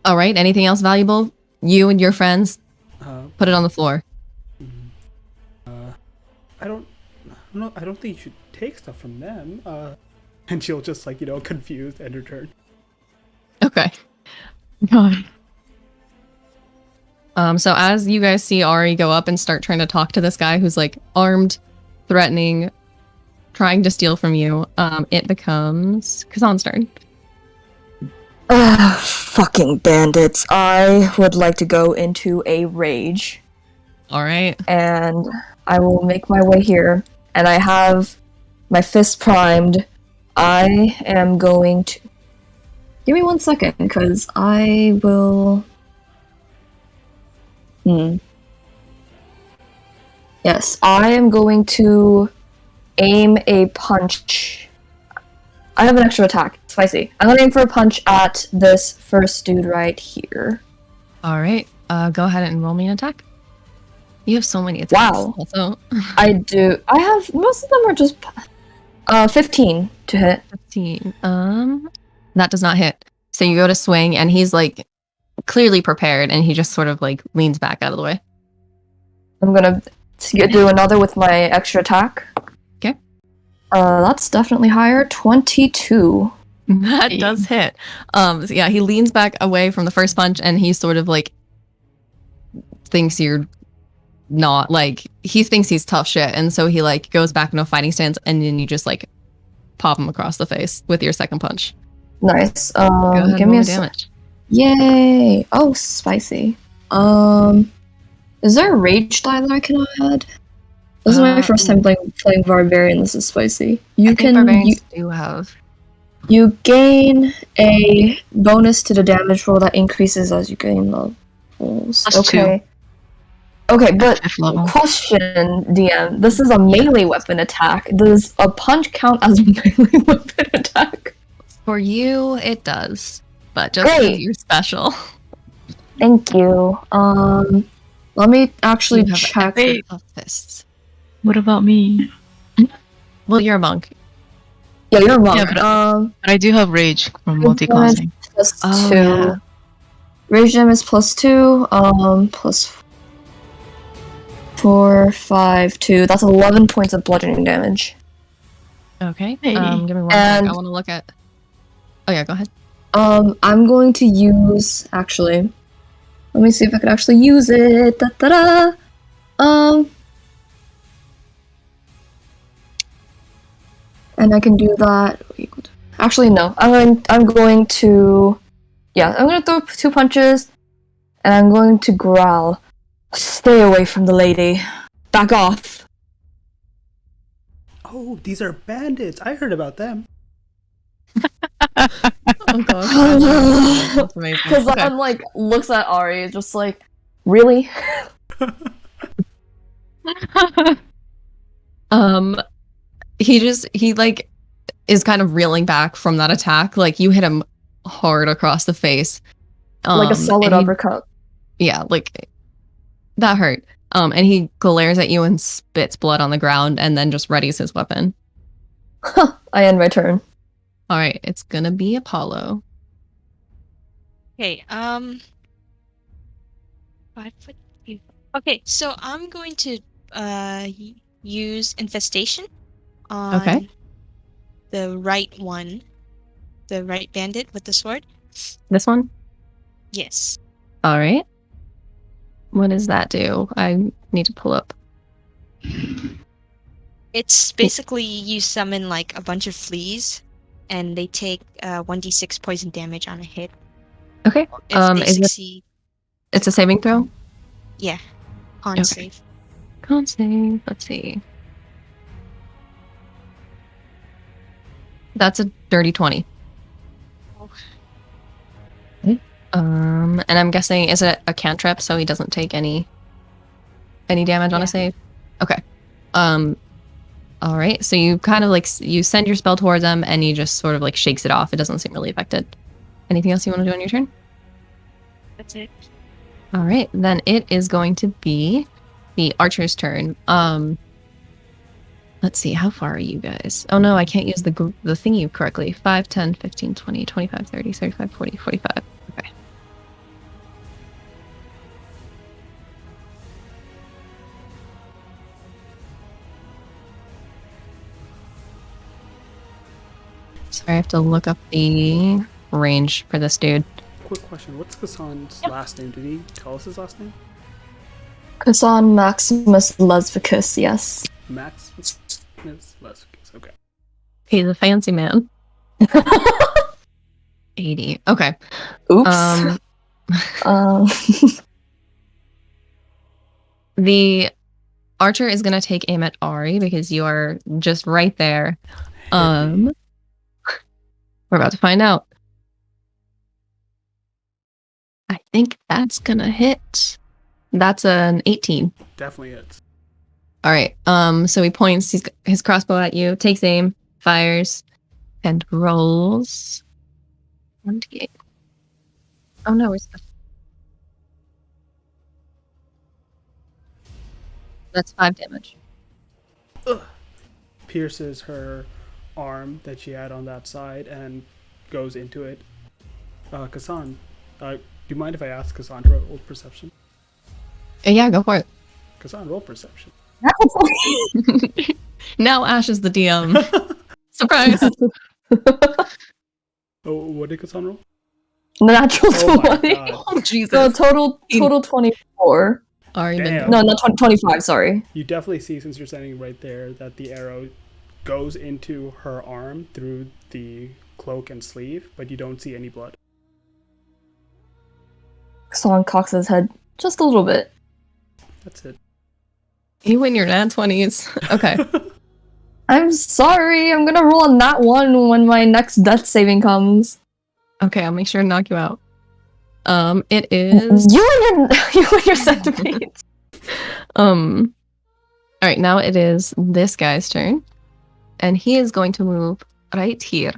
B: All right. Anything else valuable? You and your friends? Put it on the floor.
E: I don't know. I don't think you should take stuff from them. And she'll just confused end her turn.
B: Okay.
A: God.
B: So as you guys see Ari go up and start trying to talk to this guy who's like armed, threatening, trying to steal from you, it becomes Kazan's turn.
C: Fucking bandits. I would like to go into a rage.
B: All right.
C: And I will make my way here. And I have my fist primed. I am going to... Give me 1 second, because I will... Yes, I am going to aim a punch. I have an extra attack. Spicy. I'm gonna aim for a punch at this first dude right here.
B: All right. Go ahead and roll me an attack. You have so many attacks.
C: Wow.
B: Also.
C: I do. I have... Most of them are just... 15 to hit.
B: 15. That does not hit. So you go to swing and he's like clearly prepared and he just sort of like leans back out of the way.
C: I'm gonna do another with my extra attack.
B: Okay.
C: That's definitely higher. 22.
B: That does hit. So yeah, he leans back away from the first punch and he sort of like thinks you're not like, he thinks he's tough shit. And so he like goes back into a fighting stance and then you just like pop him across the face with your second punch.
C: Nice.
B: Go ahead
C: Give
B: and
C: me
B: roll
C: a
B: damage.
C: Yay! Oh, spicy. Is there a rage die that I can add? This is my first time playing Barbarian. This is spicy.
B: I think barbarians do have.
C: You gain a bonus to the damage roll that increases as you gain levels.
A: Plus
C: okay. Okay, but
A: Fifth level.
C: question, DM. This is a melee weapon attack. Does a punch count as a melee weapon attack?
B: For you, it does. But just
C: Great.
B: because you're special.
C: Thank you. Let me actually
B: You have
C: check.
A: Wait.
B: of fists.
A: What about me?
B: Well, you're a monk.
C: Yeah, you're wrong.
A: Yeah, But I do have rage from multi-classing.
C: Plus
B: Oh,
C: 2.
B: yeah.
C: Rage damage plus 2. Plus 4, 5, 2. That's 11 points of bludgeoning damage.
B: Okay.
A: Hey.
B: Give me one sec.
C: And-
B: I want to look at. Oh yeah, go ahead.
C: I'm going to use actually. Let me see if I can actually use it. Da-da-da. And I can do that. Actually, no. I'm going to. Yeah, I'm going to throw 2 punches, and I'm going to growl. Stay away from the lady. Back off.
E: Oh, these are bandits. I heard about them.
B: Oh gosh. That's amazing.
C: Because
B: Okay.
C: I'm like looks at Ari, just like, really?
B: He like is kind of reeling back from that attack. Like you hit him hard across the face.
C: Like a solid
B: and he-
C: uppercut.
B: Yeah, like that hurt. And he glares at you and spits blood on the ground and then just readies his weapon.
C: I end my turn.
B: All right, it's gonna be Apollo.
D: Okay, 5 foot. Okay, so I'm going to use infestation on
B: Okay.
D: the right one, the right bandit with the sword.
B: This one.
D: Yes.
B: All right. What does that do? I need to pull up.
D: It's basically you summon like a bunch of fleas, and they take 1d6 poison damage on a hit.
B: Okay.
D: If they
B: Is it?
D: succeed,
B: It's a saving throw.
D: yeah, con
B: Okay.
D: save.
B: Con save. Let's see. That's a dirty 20.
D: Oh.
B: And I'm guessing is it a cantrip, so he doesn't take any damage on
D: Yeah.
B: a save. Okay. All right. So you kind of like you send your spell towards him, and he just sort of like shakes it off. It doesn't seem really affected. Anything else you want to do on your turn?
D: That's it.
B: All right. Then it is going to be the archer's turn. Let's see. How far are you guys? Oh no, I can't use the thingy correctly. 5, 10, 15, 20, 25, 30, 35, 40, 45. Okay. Sorry, I have to look up the range for this dude.
E: Quick question. What's Kassan's last name? Did he tell us his last name?
C: Kassan Maximus Lesvicus, yes.
E: Max? Lesvicus. Okay.
B: He's a fancy man. 80. Okay.
C: Oops.
B: Um, the archer is going to take aim at Ari because you are just right there. We're about to find out. I think that's going to hit. That's an 18.
E: Definitely hits.
B: All right. So he points his crossbow at you, takes aim, fires, and rolls 1d8. Oh no, where's that? That's 5 damage.
E: Pierces her arm that she had on that side and goes into it. Kassan, do you mind if I ask Kassan to roll perception?
B: Yeah, go for it.
E: Kassan, roll perception.
B: Now Ash is the DM. Surprise!
E: Oh, what did Kassan roll?
C: Natural
E: Oh my
C: 20.
E: god.
B: Oh Jesus!
C: So total 24.
B: Ari been
E: Damn.
C: No, not 25, sorry.
E: You definitely see, since you're standing right there, that the arrow goes into her arm through the cloak and sleeve, but you don't see any blood.
C: Kassan cocks his head just a little bit.
E: That's it.
B: You win your nat 20s. Okay.
C: I'm sorry, I'm gonna roll on that one when my next death saving comes.
B: Okay, I'll make sure to knock you out. It is.
C: You and your centipedes.
B: All right, now it is this guy's turn, and he is going to move right here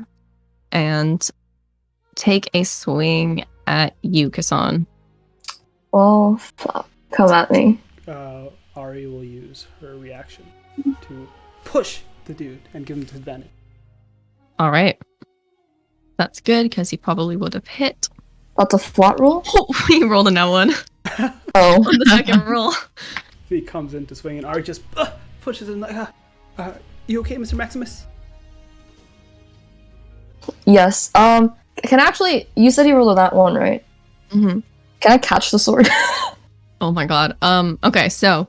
B: and take a swing at you, Kasan.
C: Well, fuck. Come at me.
E: Ari will use her reaction to push the dude and give him disadvantage.
B: All right. That's good, because he probably would have hit.
C: That's a flat roll?
B: Oh, he rolled a nat one
C: Oh.
B: on the second roll.
E: He comes in to swing, and Ari just pushes him like, you okay, Mr. Maximus?
C: Yes. Can I actually... You said he rolled a that one, right?
B: Mm-hmm.
C: Can I catch the sword?
B: Oh my god. Okay, so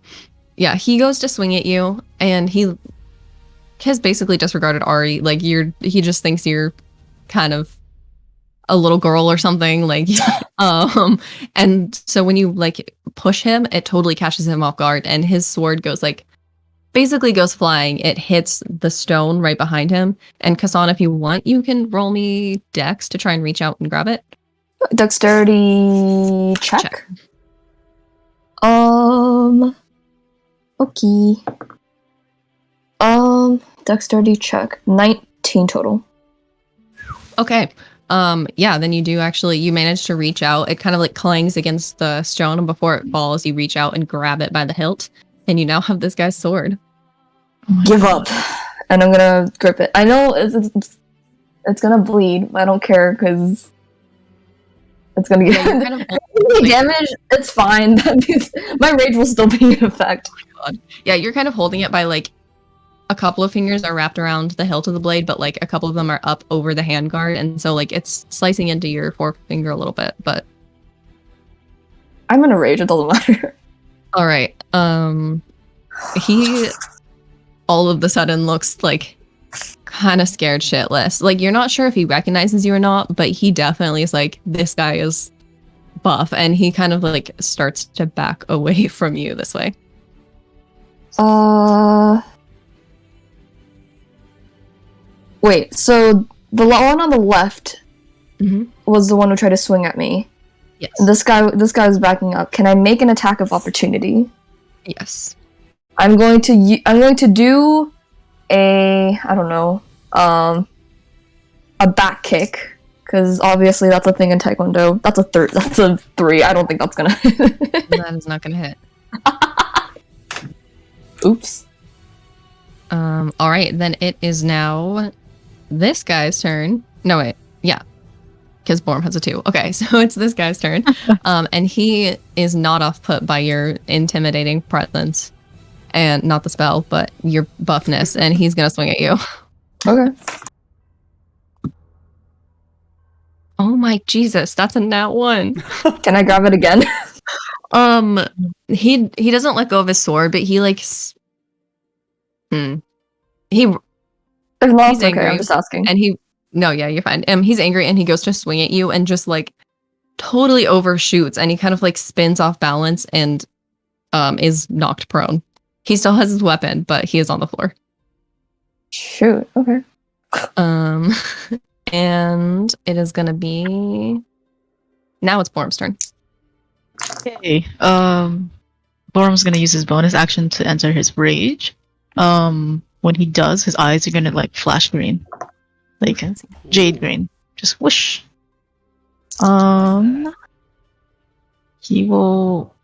B: yeah, he goes to swing at you, and he has basically disregarded Ari. Like he just thinks you're kind of a little girl or something. Like, and so when you like push him, it totally catches him off guard, and his sword goes basically goes flying. It hits the stone right behind him. And Kasan, if you want, you can roll me Dex to try and reach out and grab it.
C: Dexterity check? Okay. Dexterity check. 19 total.
B: Okay. Yeah, then you do actually, you manage to reach out. It kind of like clangs against the stone, and before it falls, you reach out and grab it by the hilt, and you now have this guy's sword.
C: Give up. And I'm gonna grip it. I know it's gonna bleed. I don't care, because it's gonna get
B: Yeah, kind of
C: damage. It's fine. That means my rage will still be in effect.
B: Yeah, you're kind of holding it by like a couple of fingers are wrapped around the hilt of the blade, but like a couple of them are up over the handguard, and so like it's slicing into your forefinger a little bit, but
C: I'm gonna rage, it doesn't matter.
B: all right. He all of the sudden looks like kind of scared shitless. Like you're not sure if he recognizes you or not, but he definitely is like, this guy is buff, and he kind of like starts to back away from you this way.
C: Wait, so the one on the left
B: Mm-hmm.
C: was the one who tried to swing at me.
B: Yes.
C: This guy was backing up. Can I make an attack of opportunity?
B: Yes.
C: I'm going to do a, I don't know, a back kick, because obviously that's a thing in Taekwondo. That's a 3. I don't think that's gonna
B: That is not gonna hit.
C: Oops.
B: All right, then it is now this guy's turn. No, wait. Yeah. Because Borm has a 2. Okay, so it's this guy's turn. And he is not off put by your intimidating presence. And not the spell, but your buffness. And he's going to swing at you.
C: Okay.
B: Oh my Jesus, that's a nat 1.
C: Can I grab it again?
B: He doesn't let go of his sword, but he like... He...
C: If not,
B: He's
C: it's okay,
B: angry.
C: I'm just asking.
B: And no, yeah, you're fine. He's angry, and he goes to swing at you and just like totally overshoots, and he kind of like spins off balance and is knocked prone. He still has his weapon, but he is on the floor.
C: Shoot, okay.
B: And it is gonna be now it's Borm's turn.
A: Okay. Borum's gonna use his bonus action to enter his rage. When he does, his eyes are gonna like flash green. Like jade green. Just whoosh. He will.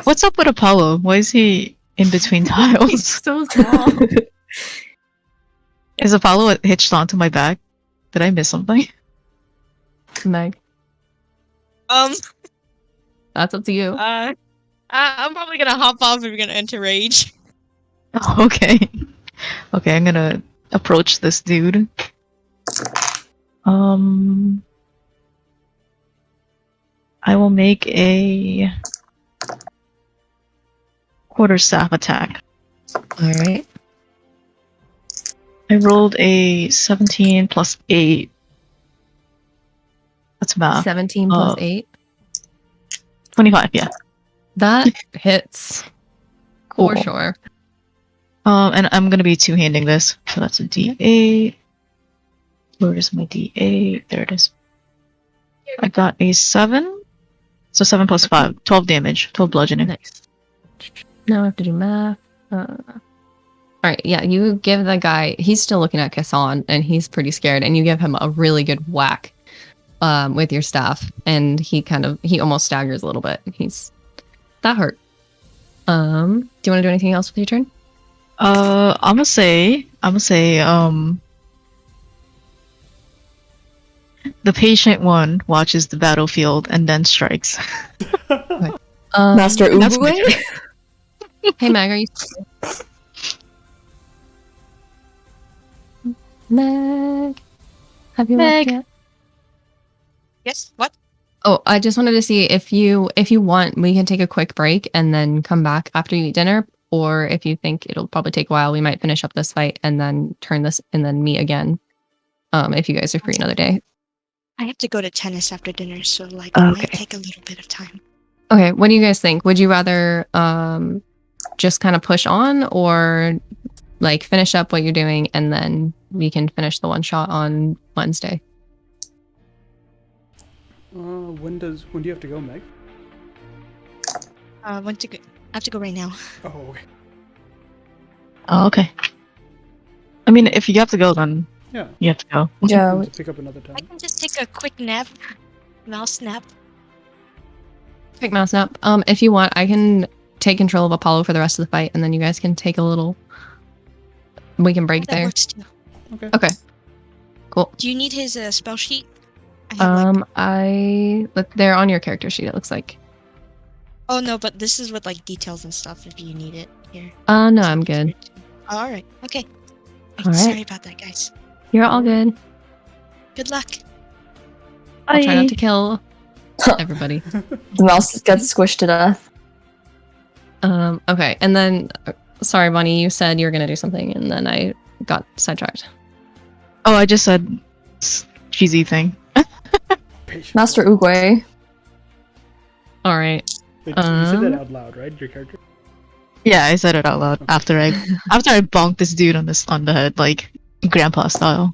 A: What's up with Apollo? Why is he in between tiles?
B: He's so small.
A: Is Apollo hitched onto my back? Did I miss something?
B: Meg, that's up to you.
F: I'm probably gonna hop off if you're gonna enter rage.
A: Oh, okay. Okay, I'm gonna approach this dude. I will make a quarterstaff attack.
B: All right.
A: I rolled a 17 plus 8. That's math.
B: 17 plus 8.
A: 25, yeah.
B: That hits.
A: Cool.
B: For sure.
A: And I'm gonna be two-handing this. So that's a D8. Where is my D8? There it is. I got a 7 So 7 plus 5, 12 damage, 12 bludgeoning.
B: Nice. Now I have to do math. Alright, yeah, you give the guy, he's still looking at Kassan, and he's pretty scared, and you give him a really good whack with your staff, and he almost staggers a little bit. That hurt. Do you want to do anything else with your turn?
A: I'm gonna say, the patient one watches the battlefield and then strikes.
C: Master
A: that's my
C: Uguay?
B: Hey, Meg, are you... Meg? Have you
A: Meg.
B: left yet?
D: Yes. What?
B: Oh, I just wanted to see if you want, we can take a quick break and then come back after you eat dinner. Or if you think it'll probably take a while, we might finish up this fight and then turn this and then meet again. If you guys are free another day.
D: I have to go to tennis after dinner, so like it
B: Okay.
D: might take a little bit of time.
B: Okay, what do you guys think? Would you rather just kind of push on, or like finish up what you're doing and then we can finish the one shot on Wednesday?
E: When do you have to go, Meg?
D: I have to go right now.
E: Oh, okay.
A: Oh, okay. I mean, if you have to go, then
E: Yeah.
A: you have to go.
C: Yeah.
E: We'll pick up another
D: I
E: time.
D: can just take a quick nap, mouse nap.
B: Quick mouse nap. If you want, I can take control of Apollo for the rest of the fight, and then you guys can take a little. We can break
D: That
B: there.
D: works too.
E: Okay.
B: Okay. Cool.
D: Do you need his spell sheet? I have
B: They're on your character sheet. It looks like.
D: Oh no, but this is with like details and stuff. If you need it here.
B: No, I'm good.
D: Oh, all right. Okay.
B: All right.
D: Sorry about that, guys.
B: You're all good.
D: Good luck.
B: I'll try not to kill everybody.
C: The mouse gets squished to death.
B: Okay, and then, sorry, Bonnie, you said you were gonna do something, and then I got sidetracked.
A: Oh, I just said cheesy thing.
E: Patient.
C: Master Uguay.
B: All right.
E: Wait, you said that
B: Um,
E: out loud, right? Your character?
A: Yeah, I said it out loud after I bonked this dude on the head, like grandpa style.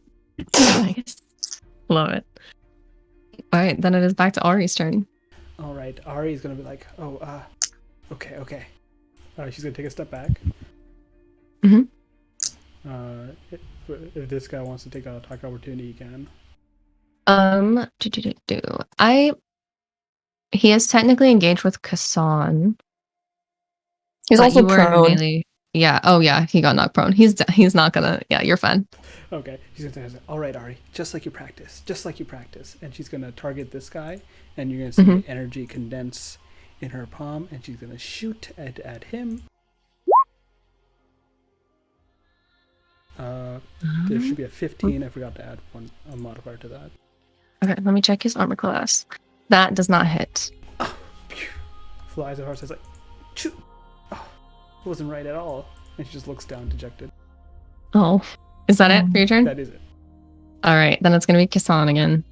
B: Nice. Love it. All right, then it is back to Ari's turn.
E: All right. Ari is gonna be like, okay. She's gonna take a step back.
B: Mhm.
E: If this guy wants to take a attack opportunity, he can.
B: He is technically engaged with Kassan.
C: He's
B: but
C: also
B: you were in
C: prone.
B: melee. Yeah. Oh yeah, he got knocked prone. He's not gonna. Yeah, you're fine.
E: Okay. She's gonna say, all right, Ari, just like you practice. And she's gonna target this guy, and you're gonna see
B: Mhm.
E: energy condense in her palm, and she's gonna shoot at him. There should be a 15. I forgot to add a modifier to that.
B: Okay, let me check his armor class. That does not hit.
E: Flies at her, says like, shoot. Oh, it wasn't right at all. And she just looks down, dejected.
B: Oh, is that it for your turn?
E: That is it.
B: All right, then it's gonna be Kassan again.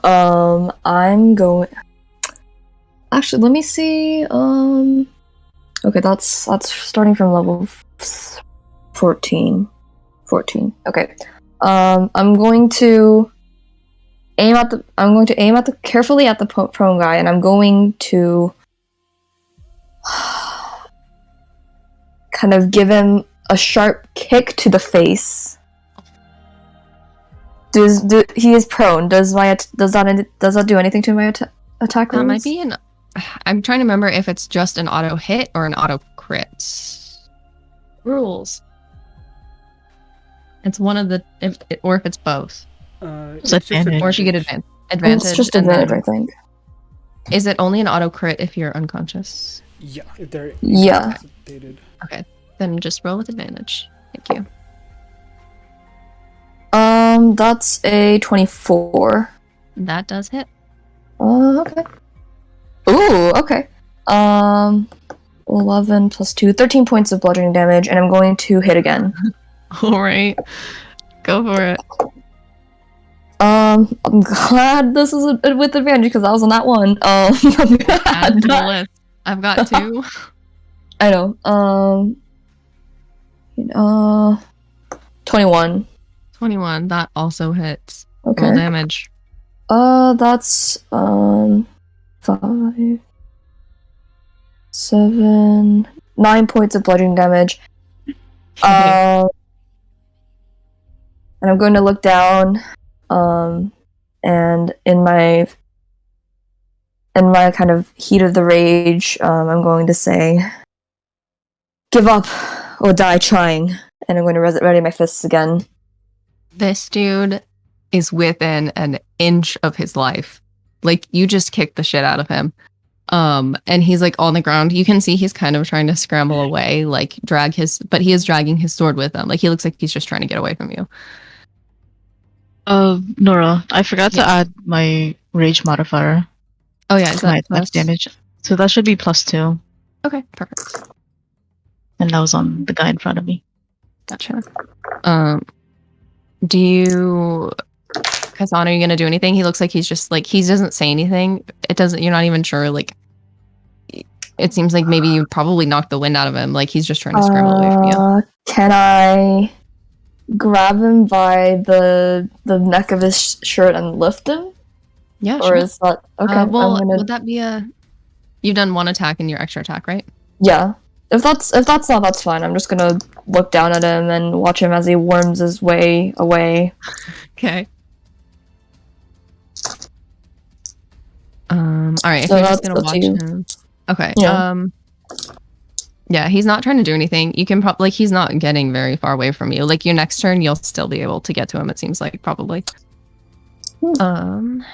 C: I'm going. Actually, let me see. Okay, that's starting from level 14. 14. Okay. I'm going to aim at the carefully at the prone guy, and I'm going to kind of give him a sharp kick to the face. He is prone? Does that do anything to my attack?
B: That
C: rolls?
B: might be I'm trying to remember if it's just an auto hit or an auto crit. Rules. It's one of the, or if it's both.
A: It's advantage.
B: Or if you get advantage.
C: It's just
B: and then-
C: advantage, I think.
B: Is it only an auto crit if you're unconscious?
E: Yeah, if they're
C: Yeah.
E: incapacitated.
B: Then just roll with advantage. Thank you.
C: That's a 24.
B: That does hit.
C: Okay. Ooh, okay. 11 plus 2, 13 points of bludgeoning damage, and I'm going to hit again.
B: All right. Go for it.
C: I'm glad this is with advantage because I was on that one. I'm
B: Add
C: glad
B: to the
C: that-
B: list. I've got 2.
C: I know. 21.
B: 21. That also hits.
C: Okay.
B: Roll damage.
C: That's 5, 7, 9 points of bludgeoning damage. And I'm going to look down, and in my kind of heat of the rage, I'm going to say, "Give up or die trying." And I'm going to ready my fists again.
B: This dude is within an inch of his life. Like, you just kicked the shit out of him. And he's like on the ground. You can see he's kind of trying to scramble away, like but he is dragging his sword with him. Like, he looks like he's just trying to get away from you.
A: Nora, I forgot to
B: Yes.
A: add my rage modifier
B: Oh yeah, is
A: to my
B: that
A: attack
B: plus?
A: damage. So that should be +2.
B: Okay, perfect.
A: And that was on the guy in front of me.
B: Gotcha. Do you, Kazan, are you gonna do anything? He looks like he's just like, he doesn't say anything. You're not even sure. Like, it seems like maybe you probably knocked the wind out of him. Like, he's just trying to scramble away from you.
C: Can I grab him by the neck of his shirt and lift him?
B: Yeah,
C: Or
B: sure.
C: is that okay?
B: Well,
C: I'm gonna,
B: would that be you've done one attack in your extra attack, right?
C: yeah. If that's not, that's fine. I'm just gonna look down at him and watch him as he worms his way away.
B: Okay. All right, if
C: So
B: you're just
C: that's
B: gonna
C: up
B: watch
C: to you.
B: him. Okay.
C: Yeah.
B: Yeah, he's not trying to do anything. You can probably, like, he's not getting very far away from you. Like, your next turn, you'll still be able to get to him, it seems like, probably. And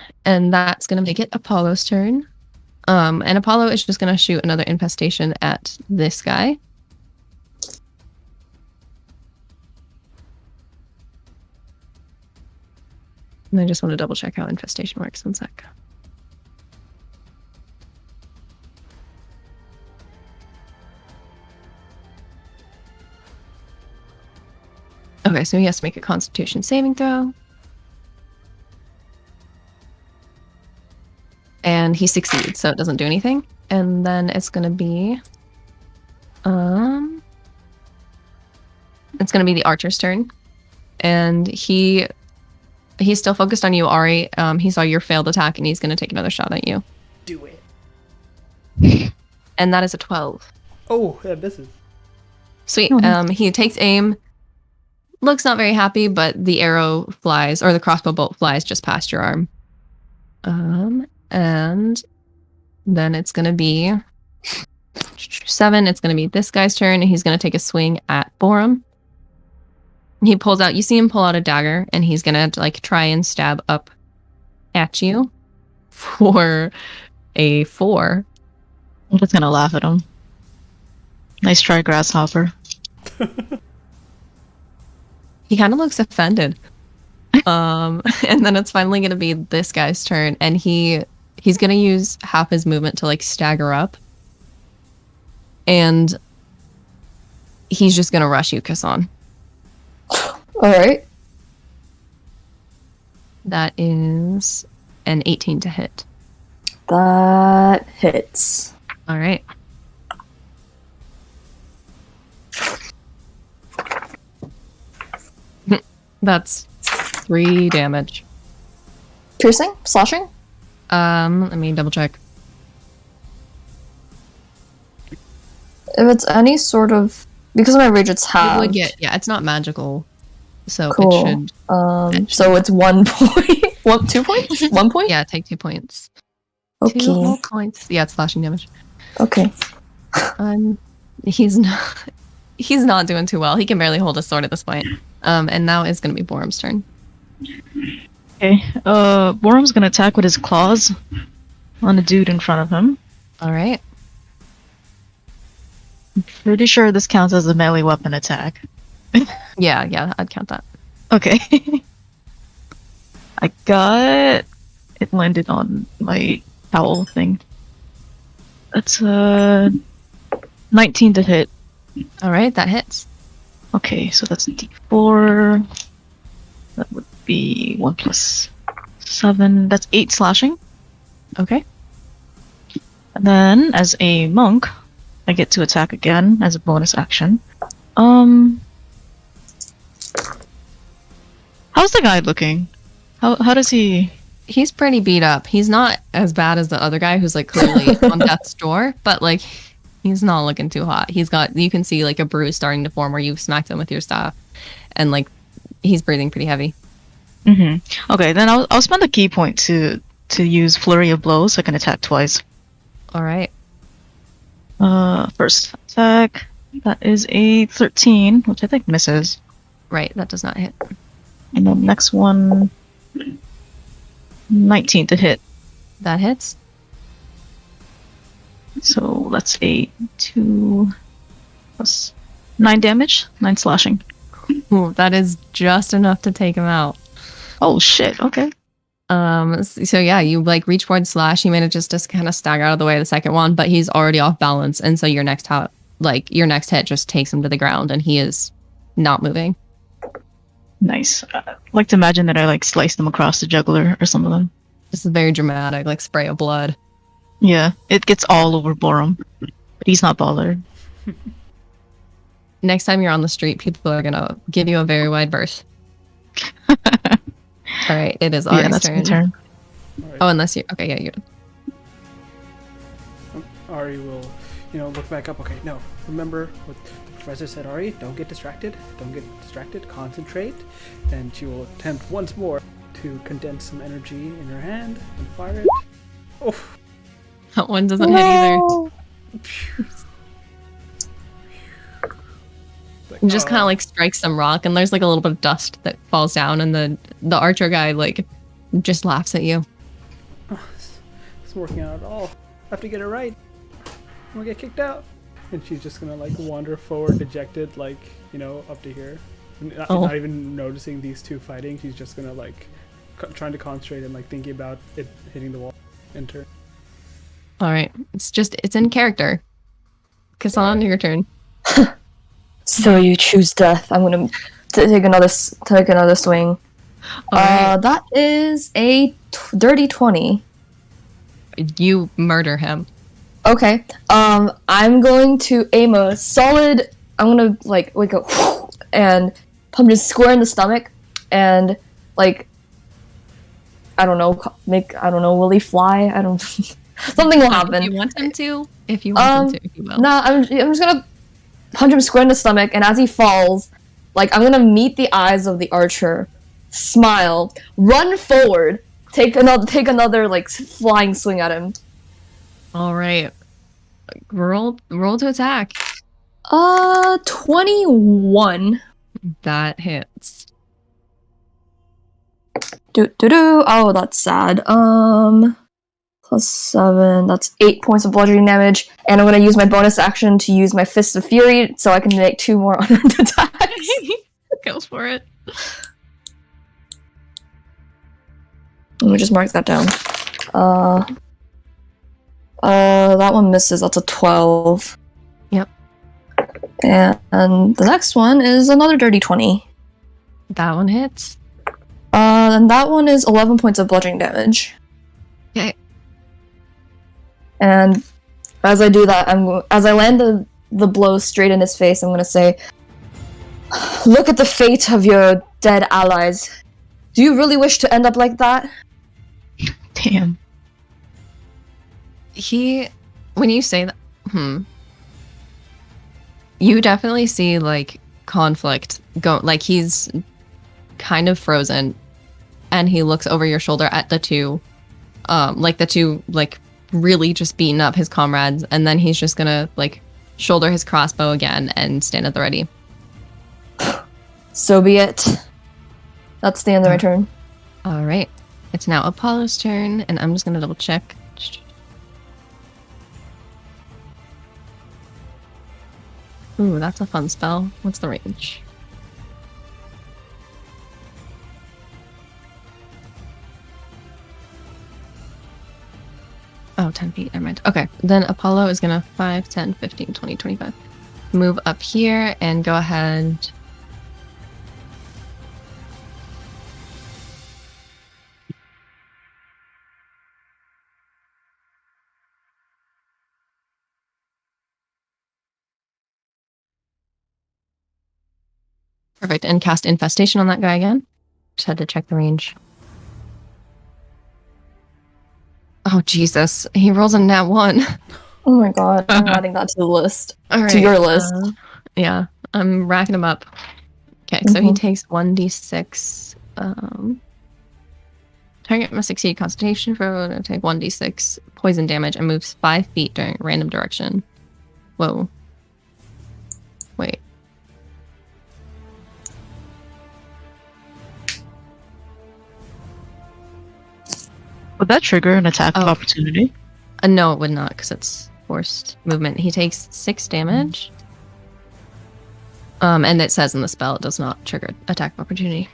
B: that's gonna make it Apollo's turn. And Apollo is just gonna shoot another infestation at this guy. And I just want to double check how infestation works. 1 sec. Okay, so he has to make a Constitution saving throw. And he succeeds, so it doesn't do anything. And then it's gonna be it's gonna be the archer's turn. And he's still focused on you, Ari. He saw your failed attack and he's gonna take another shot at you.
E: Do it.
B: And that is a 12.
E: Oh, that misses.
B: Sweet.
A: Oh.
B: He takes aim. Looks not very happy, but the arrow flies, or the crossbow bolt flies just past your arm. And then it's gonna be 7. It's gonna be this guy's turn, and he's gonna take a swing at Borum. He pulls out. You see him pull out a dagger, and he's gonna like try and stab up at you for a 4.
A: I'm just gonna laugh at him. Nice try, grasshopper.
B: He kind of looks offended. And then it's finally gonna be this guy's turn, and he's gonna use half his movement to like stagger up, and he's just gonna rush you, Kassan.
C: All right.
B: That is an 18 to hit.
C: That hits.
B: All right. That's 3 damage.
C: Piercing? Slashing?
B: Let me double check.
C: If it's any sort of... Because of my rage, it's
B: It
C: halved.
B: would get, yeah, it's not magical, so
C: Cool.
B: it should.
C: So it's 1 point. What, 2 points? 1 point?
B: Yeah, take 2 points.
C: Okay.
B: 2 whole points. Yeah, it's slashing damage.
C: Okay.
B: He's not doing too well. He can barely hold his sword at this point. And now it's gonna be Borum's turn.
A: Okay. Worm's gonna attack with his claws on the dude in front of him.
B: All right.
A: Pretty sure this counts as a melee weapon attack.
B: Yeah, I'd count that.
A: Okay. I got it landed on my towel thing. That's 19 to hit.
B: All right, that hits.
A: Okay, so that's a d4. That would be 1 plus 7. That's 8 slashing.
B: Okay.
A: And then, as a monk, I get to attack again as a bonus action. How's the guy looking? How does he
B: he's pretty beat up. He's not as bad as the other guy who's like clearly on death's door, but like he's not looking too hot. You can see like a bruise starting to form where you've smacked him with your staff, and like he's breathing pretty heavy.
A: Okay, then I'll spend a key point to use Flurry of Blows so I can attack twice.
B: All right.
A: First attack, that is a 13, which I think misses.
B: Right, that does not hit.
A: And then next one, 19 to hit.
B: That hits.
A: So that's a 2 plus 9 damage, 9 slashing.
B: Ooh, that is just enough to take him out.
A: Oh shit, okay.
B: So yeah, you like reach forward slash, he manages to just kind of stagger out of the way of the second one, but he's already off balance, and so your next hit just takes him to the ground and he is not moving.
A: Nice. I'd like to imagine that I like sliced them across the jugular or some of them.
B: This is very dramatic, like spray of blood.
A: Yeah, it gets all over Borum, but he's not bothered.
B: Next time you're on the street, people are gonna give you a very wide berth. All right, it is Ari's
A: that's
B: turn.
A: my turn.
E: All right.
B: Oh, unless you okay, yeah, you're
E: Ari will, look back up. Okay, no. Remember what the professor said, Ari? Don't get distracted. Don't get distracted. Concentrate. And she will attempt once more to condense some energy in her hand and fire it. Oh.
B: that one doesn't hit either. You just kind of like strike some rock, and there's like a little bit of dust that falls down, and the archer guy like just laughs at you.
E: It's working out at all. I have to get it right. I'm gonna get kicked out. And she's just gonna like wander forward, dejected, like up to here, not even noticing these two fighting. She's just gonna like trying to concentrate and like thinking about it hitting the wall. Enter.
B: All right, it's in character. Kassan, your turn.
C: So you choose death. I'm gonna take another swing.
B: All right.
C: That is a dirty 20.
B: You murder him.
C: Okay. I'm going to aim a solid. I'm gonna like go and punch him square in the stomach, and like I don't know, will he fly? I don't. Something will happen.
B: If you want him to, if you will.
C: No, I'm just gonna punch him square in the stomach, and as he falls, like I'm gonna meet the eyes of the archer, smile, run forward, take another like flying swing at him.
B: All right, roll to attack.
C: 21.
B: That hits.
C: Oh, that's sad. Plus 7. That's 8 points of bludgeoning damage, and I'm gonna use my bonus action to use my Fist of Fury, so I can make 2 more unarmed attacks.
B: Goes for it.
C: Let me just mark that down. That one misses. That's a 12.
B: Yep.
C: And the next one is another dirty 20.
B: That one hits.
C: And that one is 11 points of bludgeoning damage.
B: Okay.
C: And as I do that, as I land the blow straight in his face, I'm gonna say, "Look at the fate of your dead allies. Do you really wish to end up like that?"
A: Damn.
B: When you say that, you definitely see like conflict go. Like he's kind of frozen, and he looks over your shoulder at the two really just beating up his comrades, and then he's just gonna like shoulder his crossbow again and stand at the ready.
C: So be it. That's the end of my turn.
B: All right, it's now Apollo's turn, and I'm just gonna double check. Ooh, that's a fun spell. What's the range? Oh, 10 feet, never mind. Okay, then Apollo is gonna 5, 10, 15, 20, 25. Move up here and go ahead. Perfect, and cast Infestation on that guy again. Just had to check the range. Oh, Jesus. He rolls a nat 1.
C: Oh my god, I'm adding that to the list.
B: All right.
C: To your list.
B: Yeah, I'm racking them up. Okay, so he
C: Mhm.
B: takes 1d6. Target must succeed Constitution for take 1d6 poison damage and moves 5 feet during random direction. Whoa. Wait.
A: Would that trigger an attack of
B: Oh.
A: opportunity?
B: No, it would not, because it's forced movement. He takes 6 damage. And it says in the spell it does not trigger attack of opportunity.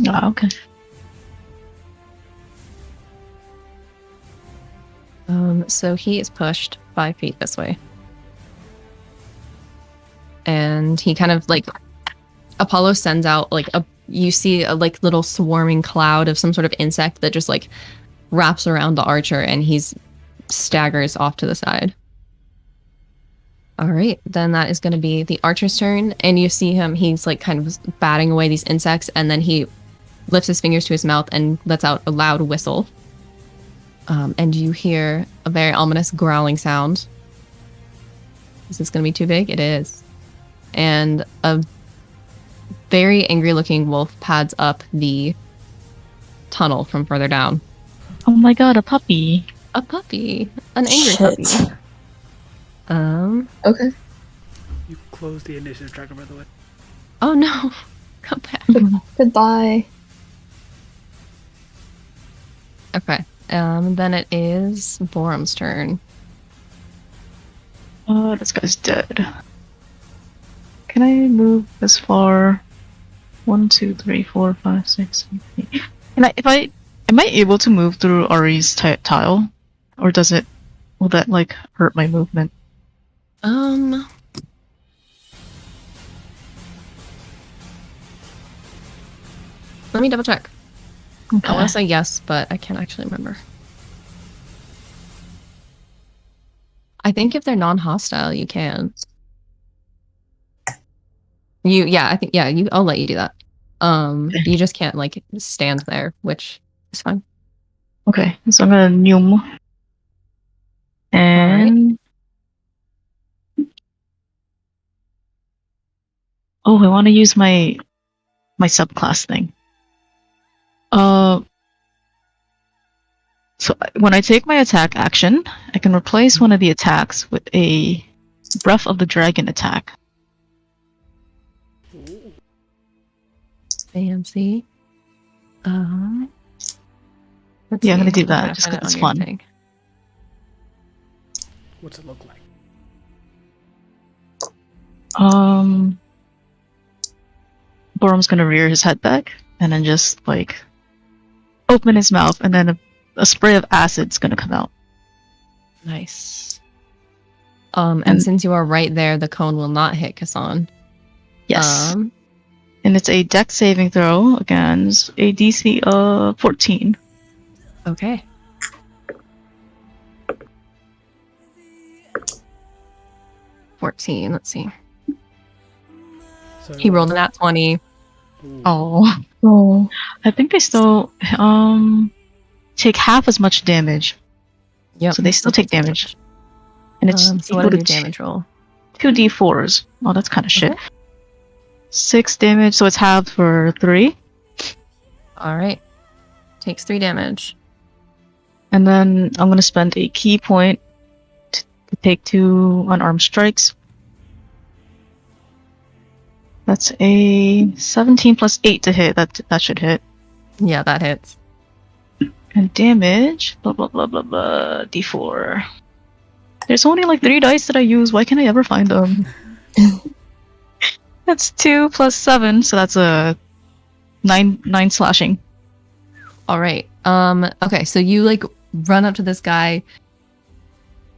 A: Oh, okay.
B: So he is pushed 5 feet this way. And he kind of like Apollo sends out like you see a like little swarming cloud of some sort of insect that just like wraps around the archer and he's staggers off to the side. All right, then that is going to be the archer's turn, and you see him, he's like kind of batting away these insects, and then he lifts his fingers to his mouth and lets out a loud whistle. And you hear a very ominous growling sound. Is this going to be too big? It is. And a very angry looking wolf pads up the tunnel from further down.
A: Oh my god, a puppy.
B: A puppy. An angry
C: Shit.
B: puppy.
C: Okay.
E: You closed the initiative tracker, by the way.
B: Oh no. Come back.
C: Goodbye.
B: Okay. Then it is Borum's turn.
A: Oh, this guy's dead. Can I move this far? 1, 2, 3, 4, 5, 6, 7, 8. Am I able to move through Ari's tile? Or will that like hurt my movement?
B: Let me double check.
A: Okay.
B: I want to say yes, but I can't actually remember. I think if they're non-hostile, you can. I'll let you do that. You just can't like stand there, which is fine.
A: Okay, so I'm gonna Noom. And oh, I want to use my subclass thing. So when I take my attack action, I can replace one of the attacks with a Breath of the Dragon attack.
B: Fancy.
A: Yeah, I'm gonna do that just because it's fun.
B: Thing.
E: What's it look like?
A: Borum's gonna rear his head back and then just like open his mouth, and then a spray of acid's gonna come out.
B: Nice. And since you are right there, the cone will not hit Kassan.
A: Yes. And it's a dex saving throw against a DC of 14.
B: Okay. $14. Let's see.
E: So,
B: He rolled a nat 20.
E: Ooh.
C: Oh.
A: I think they still take half as much damage.
B: Yep.
A: So they still take damage. And it's
B: So what is your damage roll?
A: 2d4s. Oh, that's kind of shit.
B: Okay.
A: 6 damage, so it's halved for 3.
B: All right. Takes 3 damage.
A: And then I'm going to spend a key point to take 2 unarmed strikes. That's a 17 plus 8 to hit. That should hit.
B: Yeah, that hits.
A: And damage, blah blah blah blah blah, d4. There's only like 3 dice that I use. Why can't I ever find them? That's 2 plus 7, so that's a 9 slashing.
B: All right. Okay, so you like run up to this guy,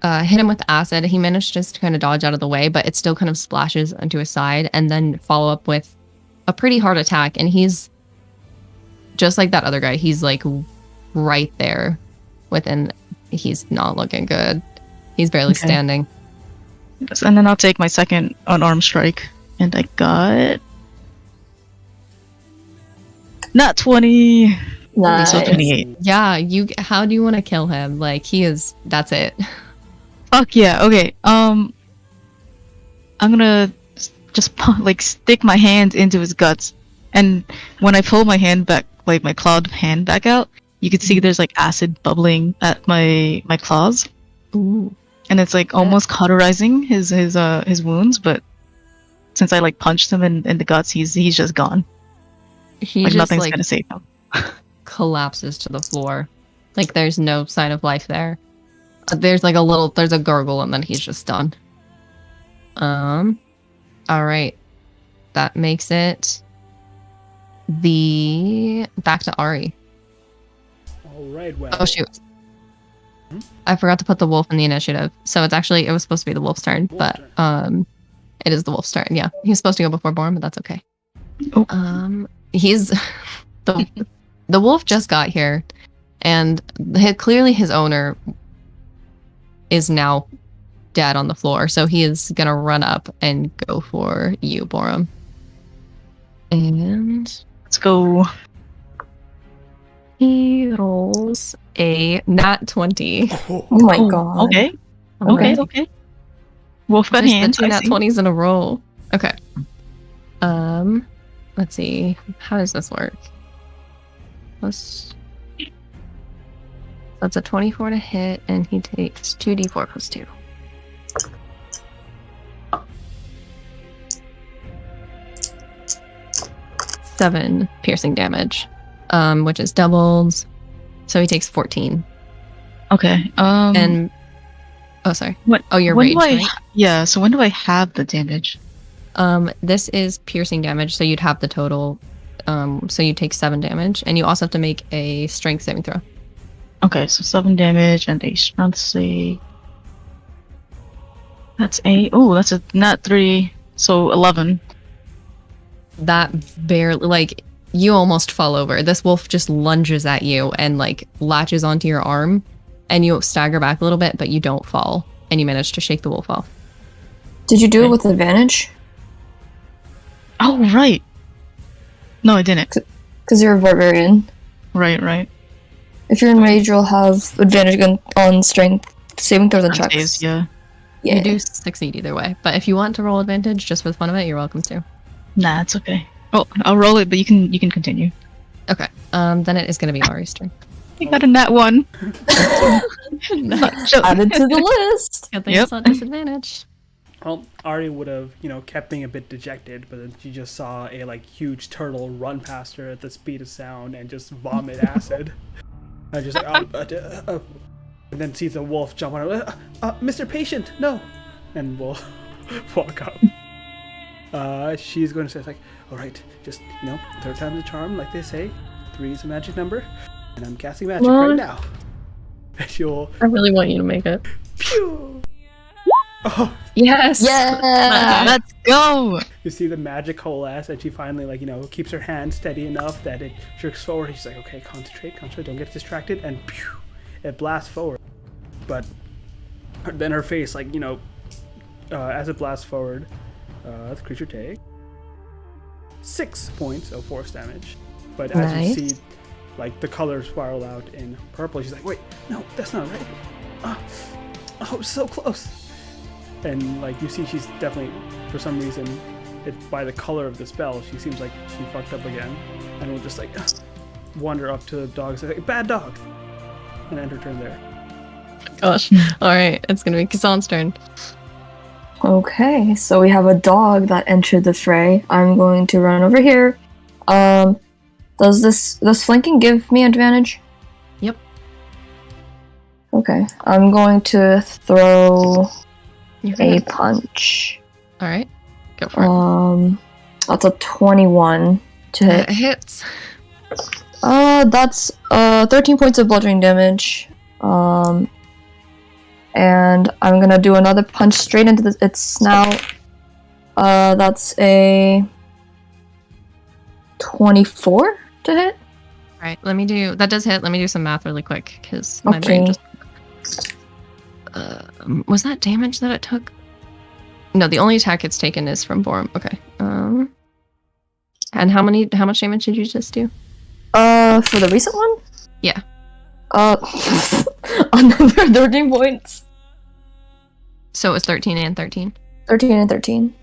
B: hit him with acid. He managed just to kind of dodge out of the way, but it still kind of splashes onto his side, and then follow up with a pretty hard attack. And he's just like that other guy. He's like right there within. He's not looking good. He's barely
A: Okay.
B: standing.
A: Yes, and then I'll take my second unarmed strike. And I got... Not 20!
C: Nice.
A: So 28.
B: Yeah, how do you want to kill him? Like, that's it.
A: Fuck yeah. Okay. I'm gonna just like stick my hand into his guts, and when I pull my hand back, like my clawed hand back out, you can see there's like acid bubbling at my claws,
B: Ooh.
A: and it's like almost cauterizing his wounds. But since I like punched him in the guts, he's just gone.
B: He
A: Like
B: just
A: nothing's gonna save him.
B: collapses to the floor. Like there's no sign of life there. There's a gurgle and then he's just done. All right. That makes it back to Ari.
E: All right. Well.
B: Oh shoot. I forgot to put the wolf in the initiative. So it was supposed to be the wolf's turn, but it is the wolf's turn. Yeah. He's supposed to go before Borm, but that's okay.
A: Oh.
B: He's the wolf just got here, and clearly his owner is now dead on the floor, so he is gonna run up and go for you, Borum. And
A: Let's go.
B: he rolls a nat 20.
C: Oh my god.
A: Okay.
B: Okay.
A: Okay. Wolf got
B: There's the
A: hands.
B: two
A: I
B: nat
A: see.
B: 20s in a row. Okay. Let's see. How does this work? That's a 24 to hit, and he takes 2d4 plus 2. Seven piercing damage, which is doubled. So he takes 14.
A: Okay.
B: And oh, sorry.
A: What?
B: Oh, you're
A: when
B: raged,
A: do I?
B: right?
A: Yeah. So when do I have the damage?
B: This is piercing damage, so you'd have the total. So you take 7 damage, and you also have to make a strength saving throw.
A: Okay, so 7 damage and a strength save. That's that's a nat 3, so 11.
B: That barely, like, you almost fall over. This wolf just lunges at you and like latches onto your arm, and you stagger back a little bit, but you don't fall, and you manage to shake the wolf off.
C: Did you do it with advantage?
A: Oh, right. No, I didn't.
C: Because you're a barbarian.
A: Right.
C: If you're in rage, you'll have advantage on strength saving throws and checks.
A: Saves, yeah.
C: Yeah.
B: You do succeed either way, but if you want to roll advantage just for the fun of it, you're welcome to.
A: Nah, it's okay. Oh, I'll roll it, but you can continue.
B: Okay. Then it is going to be Ari's turn.
A: I got a nat 1.
C: Added to the list.
B: Good thing
A: Yep.
B: it's not disadvantage.
E: Well, Ari would have, kept being a bit dejected, but then she just saw a huge turtle run past her at the speed of sound and just vomit acid. And just and then sees a wolf jump on her. Mr. Patient, no! And we'll walk up. She's going to say, all right, just, third time's a charm, like they say. 3 is a magic number, and I'm casting magic right now. And she'll...
B: I really want you to make it.
E: Pew! Oh,
B: Yes!
C: Yeah!
A: Let's go!
E: you see the magic coalesce, and she finally, keeps her hand steady enough that it jerks forward. She's like, okay, concentrate, don't get distracted, and pew, it blasts forward. But then her face, as it blasts forward, the creature takes 6 points of force damage. But as
B: Nice.
E: you see, the colors spiral out in purple, she's like, wait, no, that's not right. Oh, so close. And you see, she's definitely, for some reason, by the color of the spell, she seems like she fucked up again, and will just wander up to the dog and say, "Bad dog," and end her turn there.
B: Gosh. Alright, it's gonna be Kassan's turn.
C: Okay, so we have a dog that entered the fray. I'm going to run over here. Does flanking give me advantage?
B: Yep.
C: Okay, I'm going to throw
B: You
C: a
B: can-
C: punch.
B: Alright. Go for it.
C: That's a 21 to hit.
B: It hits.
C: That's 13 points of bludgeoning damage. And I'm gonna do another punch straight into its snout. That's a 24 to hit.
B: Alright, that does hit. Let me do some math really quick, because my brain
C: Okay.
B: just... was that damage that it took? No, the only attack it's taken is from Borum. Okay. And how much damage did you just do?
C: For the recent one?
B: Yeah.
C: Another 13 points.
B: So it was 13 and 13.
C: 13 and 13.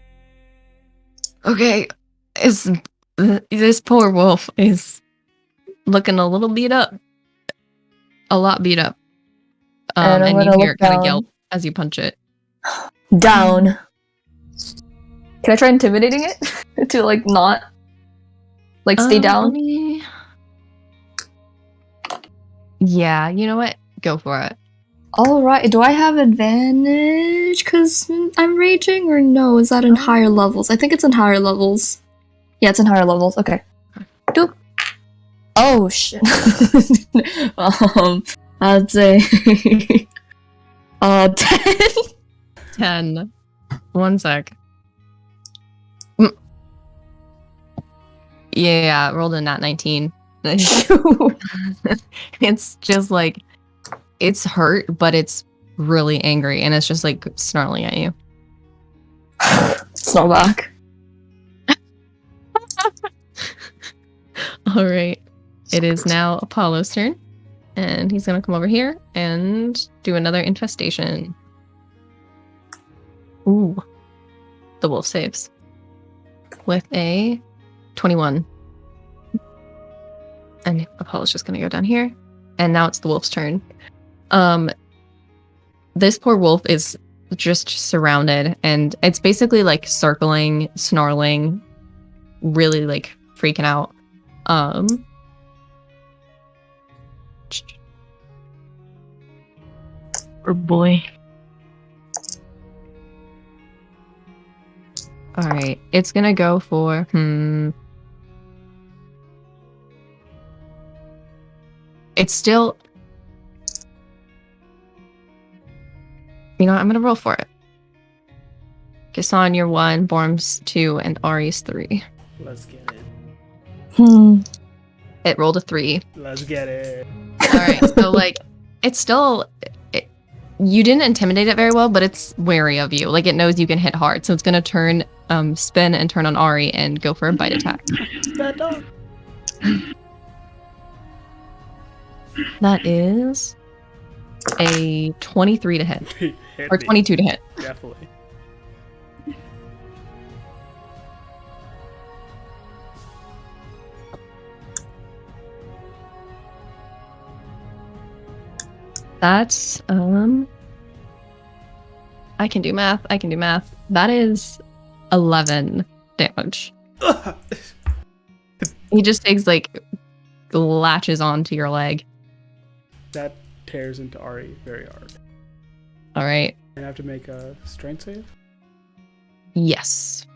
B: Okay. This poor wolf is looking a little beat up. A lot beat up.
C: And I'm
B: you
C: gonna
B: hear
C: look
B: it kind of
C: down.
B: yelp as you punch it.
C: Down. Can I try intimidating it? To, like, not... Like, stay
B: Let
C: down?
B: me- Yeah, you know what? Go for it.
C: Alright, do I have advantage because I'm raging, or no? Is that in higher levels? I think it's in higher levels. Yeah, it's in higher levels. Okay. Doop. Oh, shit. I'd say... 10.
B: 10. 1 sec. Yeah, rolled a nat 19. It's just like, it's hurt, but it's really angry, and it's just like snarling at you.
C: Snarl back.
B: All right. It is now Apollo's turn, and he's going to come over here and do another infestation. Ooh. The wolf saves with a 21. And Apollo's just going to go down here. And now it's the wolf's turn. This poor wolf is just surrounded, and it's basically like circling, snarling, really like freaking out.
A: Poor boy.
B: All right, it's gonna go for It's still. You know what? I'm gonna roll for it. Kassan, you're 1, Borm's 2, and Ari's 3.
E: Let's get it.
B: It rolled a 3.
E: Let's get it.
B: All right, so like, it's still. You didn't intimidate it very well, but it's wary of you. Like, it knows you can hit hard, so it's gonna turn, spin and turn on Ari and go for a bite attack.
E: Bad dog.
B: That is a 23 to hit,
E: Hit
B: or
E: me.
B: 22 to hit.
E: Definitely.
B: That's I can do math. That is 11 damage. He just takes like latches onto your leg.
E: That tears into Ari very hard.
B: All right.
E: And I have to make a strength save?
B: Yes.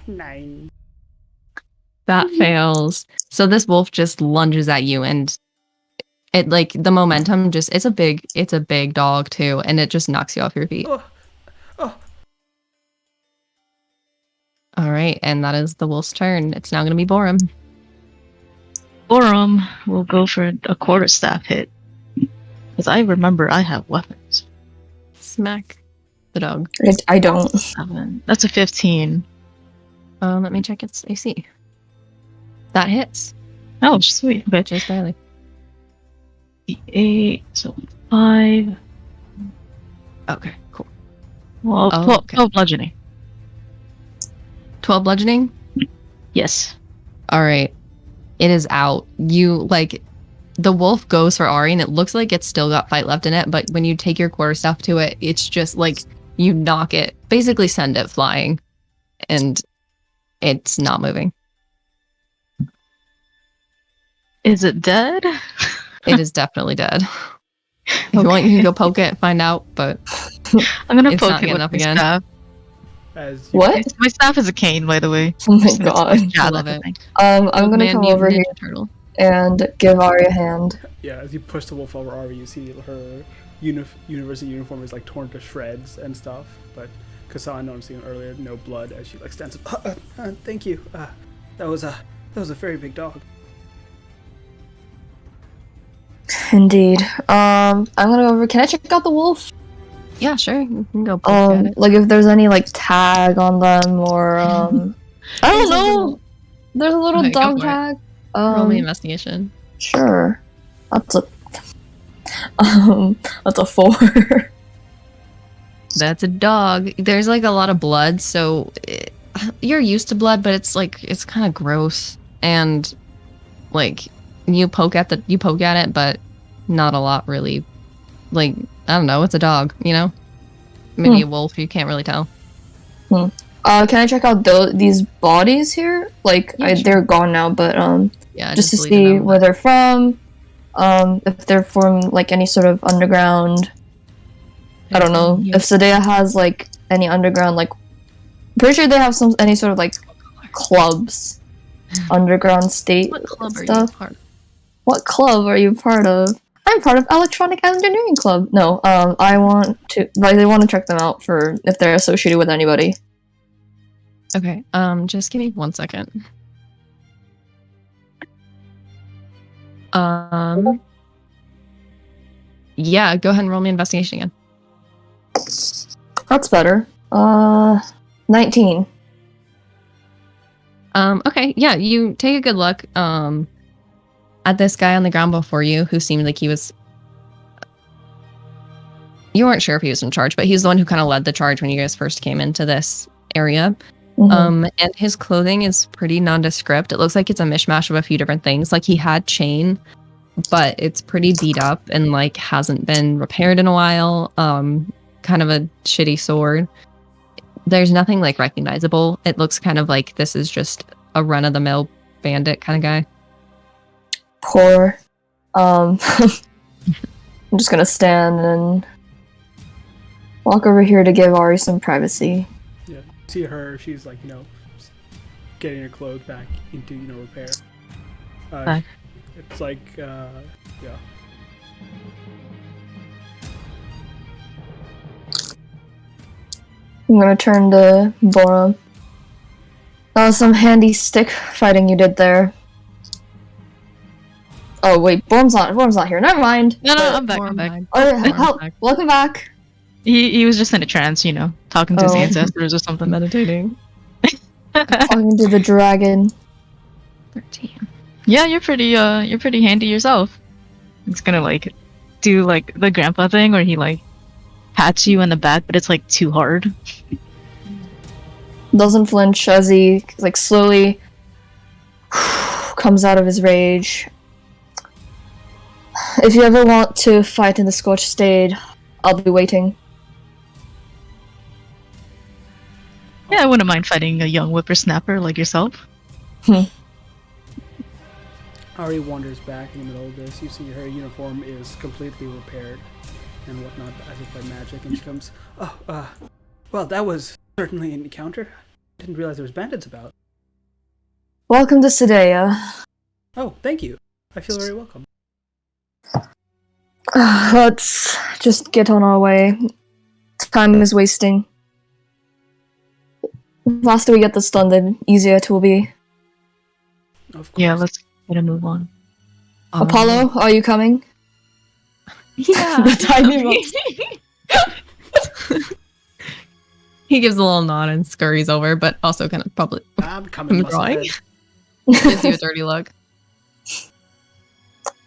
E: 9.
B: That fails. So this wolf just lunges at you, and it like the momentum just it's a big dog too, and it just knocks you off your feet.
E: Oh. Oh.
B: All right, and that is the wolf's turn. It's now going to be Borum.
A: Borum will go for a quarterstaff hit. Because I remember I have weapons.
B: Smack the dog.
C: I don't.
A: 7. That's a 15.
B: Let me check its AC. That hits.
A: Oh, sweet. Okay.
B: Just barely.
A: 8, so 5.
B: Okay, cool.
A: Well,
B: Oh,
A: 12,
B: okay.
A: 12 bludgeoning.
B: 12 bludgeoning?
A: Yes.
B: All right. It is out. You, like, the wolf goes for Ari, and it looks like it's still got fight left in it, but when you take your quarterstaff to it, it's just like you knock it, basically send it flying, and it's not moving.
A: Is it dead?
B: It is definitely dead. If you want, you can go poke it, find out, but
A: I'm gonna
B: It's
A: poke
B: not
A: it
B: getting
A: with
B: up
A: my
B: again.
A: staff.
E: As you
C: What?
A: My staff is a cane, by the way.
C: Oh my
A: Just gonna
C: god.
A: jab
B: love
A: at
B: it.
A: the thing.
C: I'm
B: Old
C: gonna
B: man
C: come
B: mutant
C: over here
B: ninja turtle.
C: and give Ari a hand.
E: Yeah, as you push the wolf over Ari, you see her university uniform is like torn to shreds and stuff. But Kassan, noticing earlier, no blood as she like stands up. Thank you. That was a very big dog.
C: Indeed. I'm gonna go over. Can I check out the wolf?
B: Yeah, sure. You can go poke at it.
C: Like if there's any like tag on them or I don't
B: There's a
C: know.
B: little-
C: There's a little
B: Okay, go
C: dog
B: for it.
C: tag.
B: Roll me investigation.
C: Sure. That's a that's a 4.
B: That's a dog. There's like a lot of blood, so you're used to blood, but it's kind of gross, and like you poke at it, but not a lot really. Like, I don't know, it's a dog, you know? Maybe a wolf, you can't really tell.
C: Can I check out these bodies here? Like,
B: Yeah, sure.
C: they're gone now, but
B: Yeah,
C: just to
B: deleted
C: see
B: them.
C: where they're from. If they're from like any sort of underground. I don't know if Sedeia has like any underground, like, pretty sure they have any sort of like clubs, underground state
B: What club are you
C: stuff.
B: part of?
C: What club are you part of? I'm part of Electronic Engineering Club. No, I want to, like, they want to check them out for if they're associated with anybody.
B: Okay, just give me 1 second. Yeah, go ahead and roll me investigation again.
C: That's better. 19.
B: Okay, yeah, you take a good look at this guy on the ground before you, who seemed like he was. You weren't sure if he was in charge, but he's the one who kind of led the charge when you guys first came into this area.
C: Mhm.
B: And his clothing is pretty nondescript. It looks like it's a mishmash of a few different things. Like, he had chain, but it's pretty beat up and like hasn't been repaired in a while. Kind of a shitty sword. There's nothing like recognizable. It looks kind of like this is just a run-of-the-mill bandit kind of guy.
C: Poor. I'm just gonna stand and walk over here to give Ari some privacy.
E: Yeah. See her, she's like, getting her clothes back into, repair.
A: Back.
E: It's like, yeah.
C: I'm gonna turn to Bora. That was some handy stick fighting you did there. Oh wait, Borum's not here. Never mind.
A: No,
C: But-
A: I'm back. I'm back.
C: Help! Welcome back.
A: He was just in a trance, talking to his
C: Oh.
A: ancestors or something.
B: Meditating.
C: Talking to the dragon.
B: 13.
A: Yeah, you're pretty handy yourself. It's gonna like do like the grandpa thing where he like pats you in the back, but it's like too hard.
C: Doesn't flinch as he like slowly comes out of his rage. If you ever want to fight in the Scorched Stade, I'll be waiting.
A: Yeah, I wouldn't mind fighting a young whippersnapper like yourself.
E: Ari wanders back in the middle of this. You see her uniform is completely repaired and whatnot, as if by magic, and she comes, well, that was certainly an encounter. Didn't realize there was bandits about.
C: Welcome to Sedeia.
E: Oh, thank you. I feel very welcome.
C: Let's just get on our way. Time is wasting. The faster we get this done, the easier it will be.
E: Of course.
A: Yeah, let's get a move on.
C: Apollo, are you coming?
B: Yeah.
C: The tiny mouse.
B: He gives a little nod and scurries over, but also kind of probably
E: I'm coming.
B: drawing.
E: Musclehead.
B: gives you a dirty look.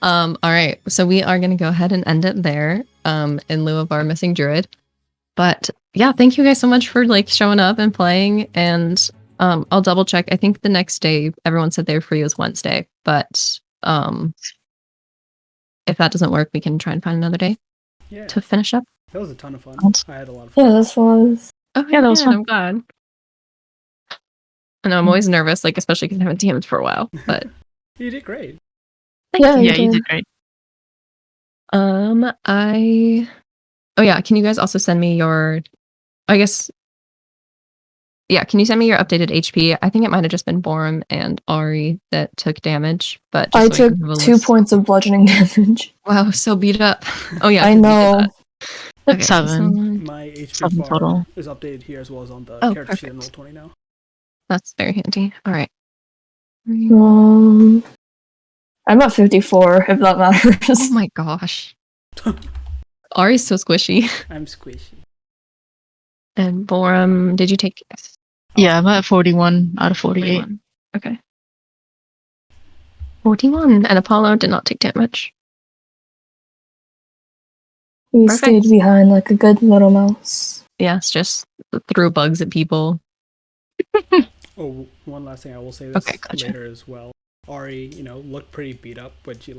B: All right, so we are going to go ahead and end it there in lieu of our missing druid. But yeah, thank you guys so much for like showing up and playing. And I'll double check. I think the next day everyone said they were free was Wednesday, but if that doesn't work, we can try and find another day
E: Yeah,
B: to finish up.
E: that was a ton of fun. I had a lot of
C: Yeah,
E: fun.
C: this was.
B: Oh
A: Yeah, that was fun.
B: I'm glad. I know I'm always nervous, like especially because I haven't DM'd for a while. But
E: You did great.
C: Yeah,
A: Yeah, you did great.
B: oh yeah, can you guys also send me your? I guess. Yeah, can you send me your updated HP? I think it might have just been Borum and Ari that took damage, but
C: I
B: just so
C: took
B: can have a
C: 2
B: list.
C: points of bludgeoning damage.
B: Wow, so beat up. Oh yeah,
C: I
B: 'cause you did
C: know.
B: that.
A: That's
B: Okay,
A: 7.
E: My HP
A: 7
E: bar
A: total.
E: is updated here as well as on the
B: Oh,
E: character sheet in
B: perfect.
E: Roll20 now.
B: That's very handy. All right.
C: I'm at 54, if that matters.
B: Oh my gosh. Ari's so squishy.
E: I'm squishy.
B: And Borum, did you take?
A: Yeah, I'm at 41 out of 48.
B: 41. Okay. 41, and Apollo did not take damage.
C: He
B: Perfect.
C: stayed behind like a good little mouse.
B: Yes, just threw bugs at people.
E: Oh, one last thing I will say this
B: Okay, gotcha.
E: later as well. Ari, looked pretty beat up when she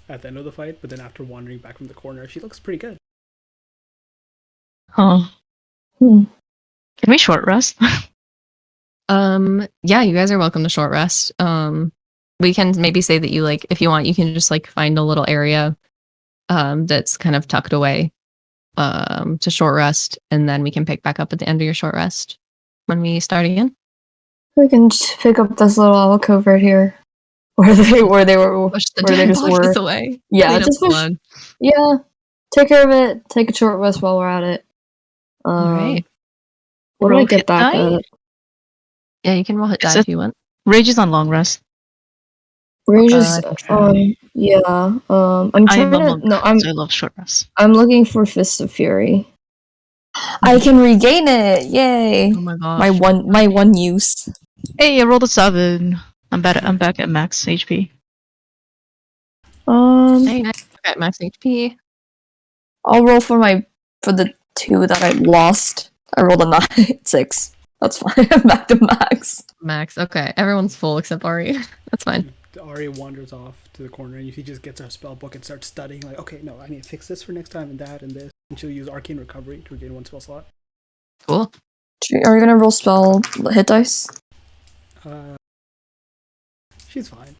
E: at the end of the fight, but then after wandering back from the corner, she looks pretty good.
A: Oh.
C: Hmm.
A: Can we short rest?
B: Yeah, you guys are welcome to short rest. We can maybe say that you if you want, you can just find a little area that's kind of tucked away to short rest, and then we can pick back up at the end of your short rest when we start again.
C: We can just pick up this little alcove right here, where they were,
B: Push the
C: where they
B: dead
C: just
B: bodies
C: were.
B: away.
C: Yeah,
B: Clean up
C: just push.
B: blood.
C: Yeah, take care of it. Take a short rest while we're at it.
B: All right.
C: What did
A: Roll
C: I get
A: hit
C: back
A: die?
C: at?
B: Yeah, you can roll hit
A: Is
B: die
A: it-
B: if you want.
A: Rage is on long rest.
C: Rage is
B: I can try.
C: yeah. I'm
A: I
C: trying
A: am a
C: to.
A: monk,
C: No,
A: so I love short rest.
C: I'm looking for Fist of Fury. I can regain it! Yay!
B: Oh my gosh.
C: My one use.
A: Hey, I rolled a 7. I'm back at max HP.
B: Hey, nice. Okay, max HP.
C: I'll roll for the 2 that I lost. I rolled a 9, 6. That's fine. I'm back to max.
B: Max. Okay, everyone's full except Ari. That's fine.
E: Ari wanders off to the corner, and he just gets her spell book and starts studying. Like, okay, no, I need to fix this for next time, and that, and this. And she'll use Arcane Recovery to regain 1 spell slot.
B: Cool.
C: Are you gonna roll spell hit dice?
E: She's fine.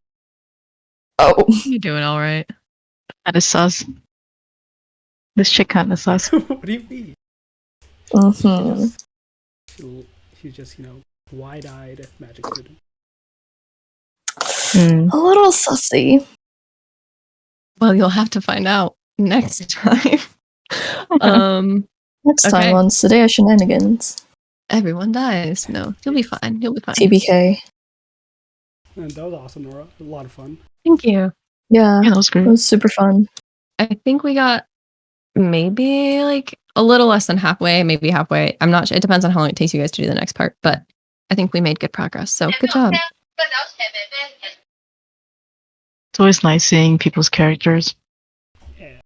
C: Oh.
B: You're doing all right.
A: That is sus. This chick kind of sus.
E: What do you mean?
C: Mm-hmm.
E: She's just, wide-eyed magic student.
C: A little sussy.
B: Well, you'll have to find out next time.
C: Next time
B: Okay.
C: on Sedeia Shenanigans.
B: Everyone dies. No, you'll be fine. You'll be fine.
C: TBK.
E: And that was awesome, Nora. A lot of fun.
B: Thank you.
C: Yeah,
A: Yeah, that was
C: it
A: great.
C: was super fun.
B: I think we got maybe a little less than halfway, maybe halfway. I'm not sure. It depends on how long it takes you guys to do the next part, but I think we made good progress. So good job.
A: It's always nice seeing people's characters.
E: Yeah.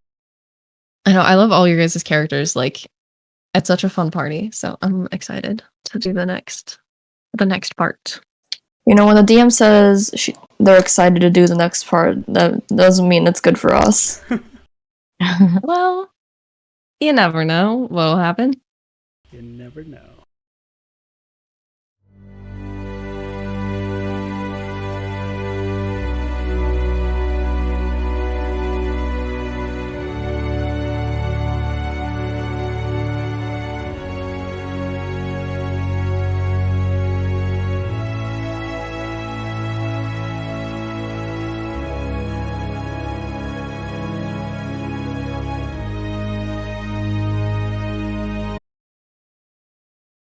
B: I know. I love all your guys' characters. It's such a fun party. So I'm excited to do the next part.
C: When the DM says they're excited to do the next part, that doesn't mean it's good for us.
B: Well, you never know what'll happen.
E: You never know.